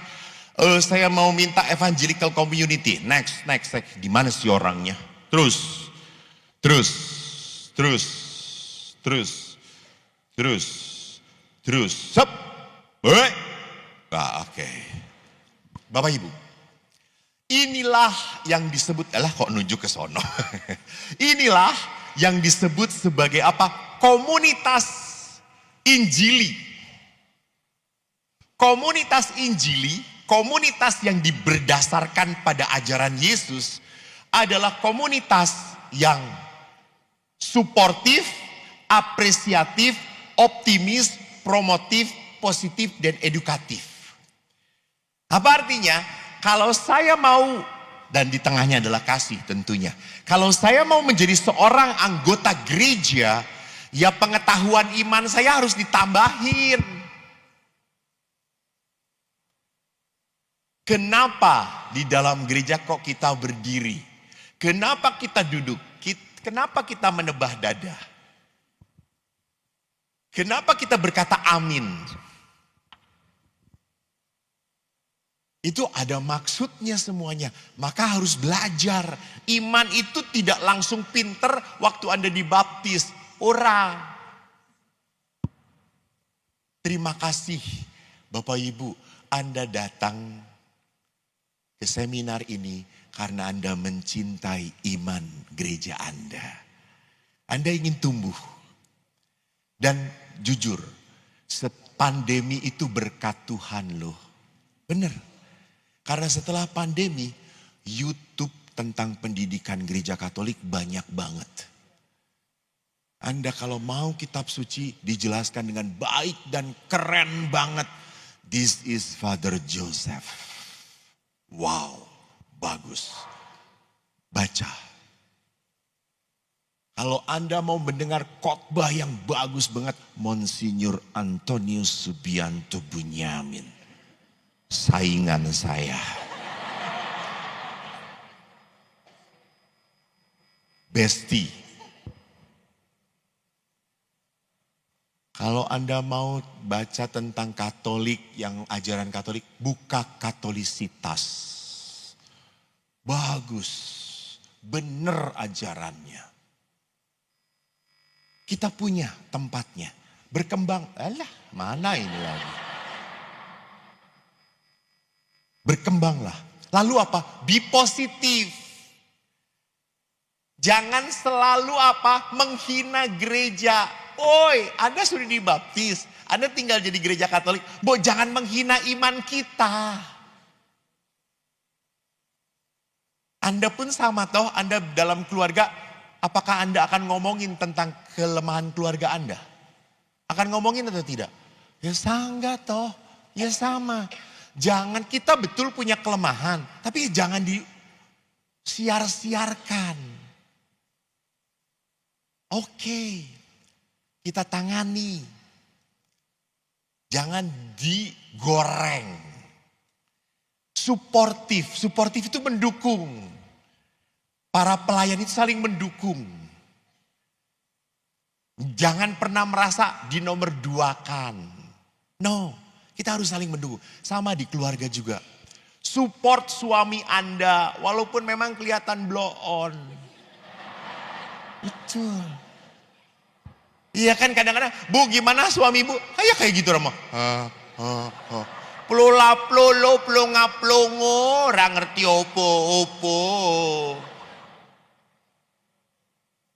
Speaker 1: Saya mau minta evangelical community. Next. Di mana sih orangnya? Terus. Sep. Oke. Bapak Ibu. Inilah yang disebut, kok nunjuk ke sono. Inilah yang disebut sebagai apa? Komunitas Injili. Komunitas Injili, komunitas yang berdasarkan pada ajaran Yesus adalah komunitas yang suportif, apresiatif, optimis, promotif, positif, dan edukatif. Apa artinya? Kalau saya mau, dan di tengahnya adalah kasih tentunya. Kalau saya mau menjadi seorang anggota gereja, ya pengetahuan iman saya harus ditambahin. Kenapa di dalam gereja kok kita berdiri? Kenapa kita duduk? Kenapa kita menebah dada? Kenapa kita berkata amin? Itu ada maksudnya semuanya. Maka harus belajar. Iman itu tidak langsung pinter waktu Anda dibaptis. Ora. Terima kasih Bapak Ibu. Anda datang ke seminar ini karena Anda mencintai iman gereja Anda. Anda ingin tumbuh. Dan jujur, pandemi itu berkat Tuhan loh. Benar. Karena setelah pandemi, YouTube tentang pendidikan gereja Katolik banyak banget. Anda kalau mau kitab suci dijelaskan dengan baik dan keren banget. This is Father Joseph. Wow, bagus. Baca. Kalau Anda mau mendengar khotbah yang bagus banget, Monsinyur Antonius Subianto Bunyamin. Saingan saya. Besti. Kalau Anda mau baca tentang Katolik, yang ajaran Katolik, buka Katolisitas. Bagus. Bener ajarannya. Kita punya tempatnya. Berkembang. Alah, mana ini lagi? Berkembanglah. Lalu apa? Be positif. Jangan selalu apa? Menghina gereja. Oi, Anda sudah dibaptis. Anda tinggal jadi gereja Katolik. Jangan menghina iman kita. Anda pun sama toh. Anda dalam keluarga. Apakah Anda akan ngomongin tentang kelemahan keluarga Anda? Akan ngomongin atau tidak? Ya sangga toh. Ya sama. Jangan, kita betul punya kelemahan, tapi jangan disiar-siarkan. Oke, kita tangani. Jangan digoreng. Suportif itu mendukung. Para pelayan itu saling mendukung. Jangan pernah merasa dinomor duakan. No. Kita harus saling mendukung. Sama di keluarga juga. Support suami Anda. Walaupun memang kelihatan blow on. Betul. Iya kan kadang-kadang. Bu gimana suami bu? Kayak gitu Romo. Plola plolo plonga plongo. Orang ngerti opo.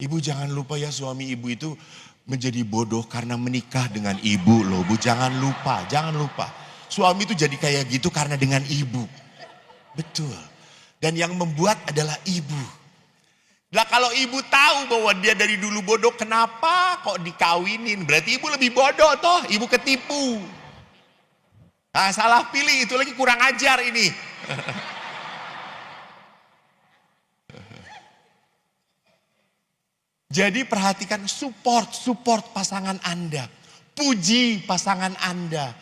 Speaker 1: Ibu jangan lupa ya suami ibu itu menjadi bodoh karena menikah dengan ibu loh bu. Jangan lupa. Suami itu jadi kayak gitu karena dengan ibu. Betul. Dan yang membuat adalah ibu. Lah kalau ibu tahu bahwa dia dari dulu bodoh, kenapa kok dikawinin? Berarti ibu lebih bodoh toh. Ibu ketipu. Nah salah pilih itu lagi kurang ajar ini. Jadi perhatikan support pasangan Anda. Puji pasangan Anda.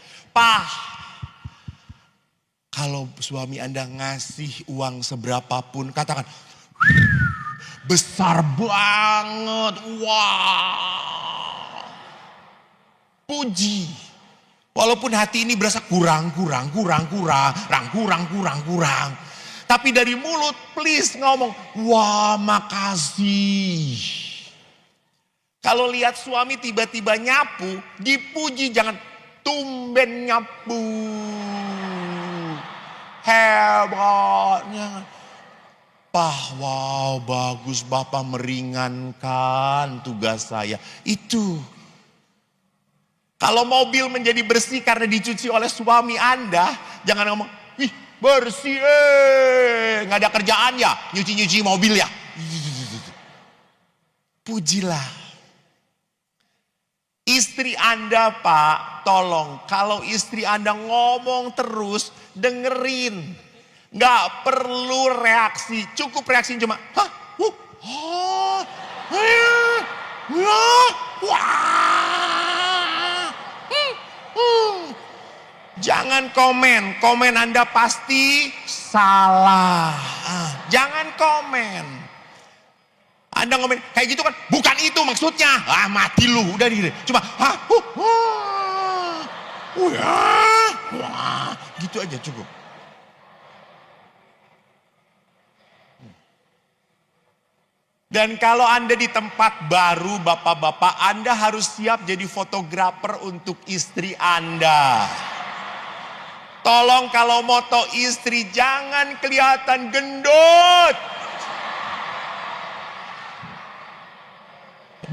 Speaker 1: Kalau suami Anda ngasih uang seberapapun, katakan, besar banget, wow. Puji. Walaupun hati ini berasa kurang. Tapi dari mulut please ngomong, wah makasih. Kalau lihat suami tiba-tiba nyapu, dipuji, jangan tumben nyapu. Hebatnya. Wow bagus Bapak meringankan tugas saya. Itu. Kalau mobil menjadi bersih karena dicuci oleh suami Anda, jangan ngomong, wih bersih nggak ada kerjaan ya, nyuci mobil ya. Pujilah. Istri Anda Pak, tolong kalau istri Anda ngomong terus, dengerin. Nggak perlu reaksi, cukup reaksi cuma, Jangan komen, komen Anda pasti salah. Jangan komen. Anda ngomong kayak gitu kan, bukan itu maksudnya. Mati lu, udah diri. Cuma, gitu aja cukup. Dan kalau Anda di tempat baru, bapak-bapak, Anda harus siap jadi fotografer untuk istri Anda. Tolong kalau moto istri jangan kelihatan gendut.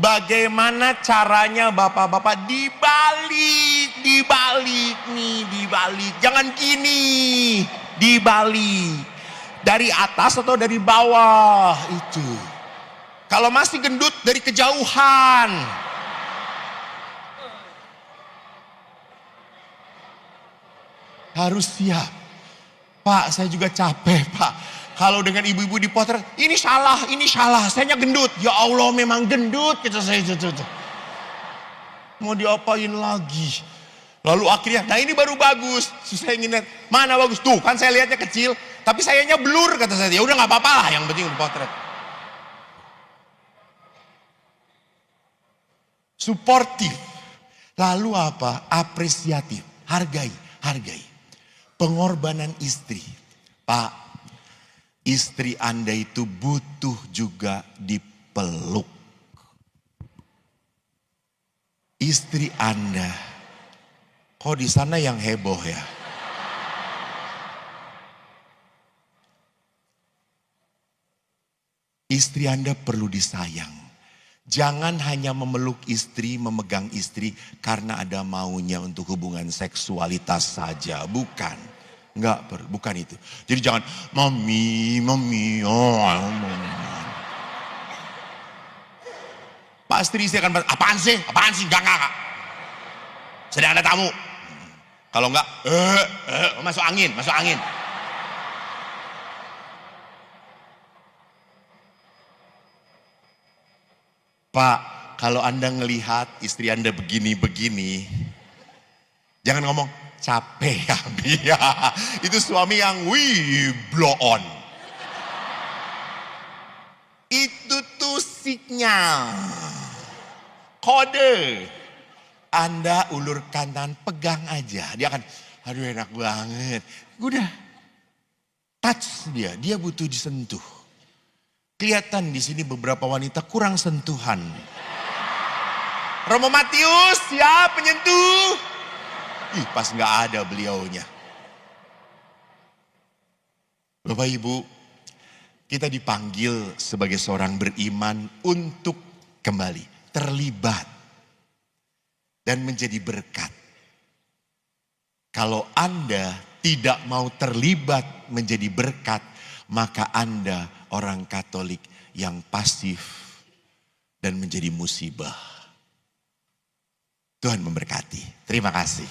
Speaker 1: Bagaimana caranya bapak-bapak? Dibalik nih, dibalik. Jangan gini, dibalik. Dari atas atau dari bawah itu. Kalau masih gendut dari kejauhan. Harus siap. Pak, saya juga capek, Pak. Kalau dengan ibu-ibu dipotret, ini salah, sayanya gendut. Ya Allah, memang gendut, kata saya. Mau diapain lagi? Lalu akhirnya, nah ini baru bagus. Saya ingin lihat, mana bagus? Tuh, kan saya lihatnya kecil, tapi sayanya blur, kata saya. Ya udah nggak apa-apa lah, yang penting dipotret. Suportif. Lalu apa? Apresiatif. Hargai. Pengorbanan istri. Pak, istri Anda itu butuh juga dipeluk. Istri Anda, kok di sana yang heboh ya? Istri Anda perlu disayang. Jangan hanya memeluk istri, memegang istri karena ada maunya untuk hubungan seksualitas saja. Bukan. Bukan itu. Jadi jangan, mami, Pasti istri akan berkata, apaan sih? Enggak. Sedang ada tamu. Kalau enggak, masuk angin. Pak, kalau Anda ngelihat istri Anda begini, jangan ngomong, capek ya. Itu suami yang blow on. Itu tuh sinyal. Kode. Anda ulurkan tangan, pegang aja. Dia akan, aduh enak banget. Udah, touch dia butuh disentuh. Kelihatan di sini beberapa wanita kurang sentuhan. Romo Matius, siap menyentuh. Pas nggak ada beliaunya. Bapak Ibu, kita dipanggil sebagai seorang beriman untuk kembali terlibat dan menjadi berkat. Kalau Anda tidak mau terlibat menjadi berkat, maka Anda orang Katolik yang pasif dan menjadi musibah. Tuhan memberkati. Terima kasih.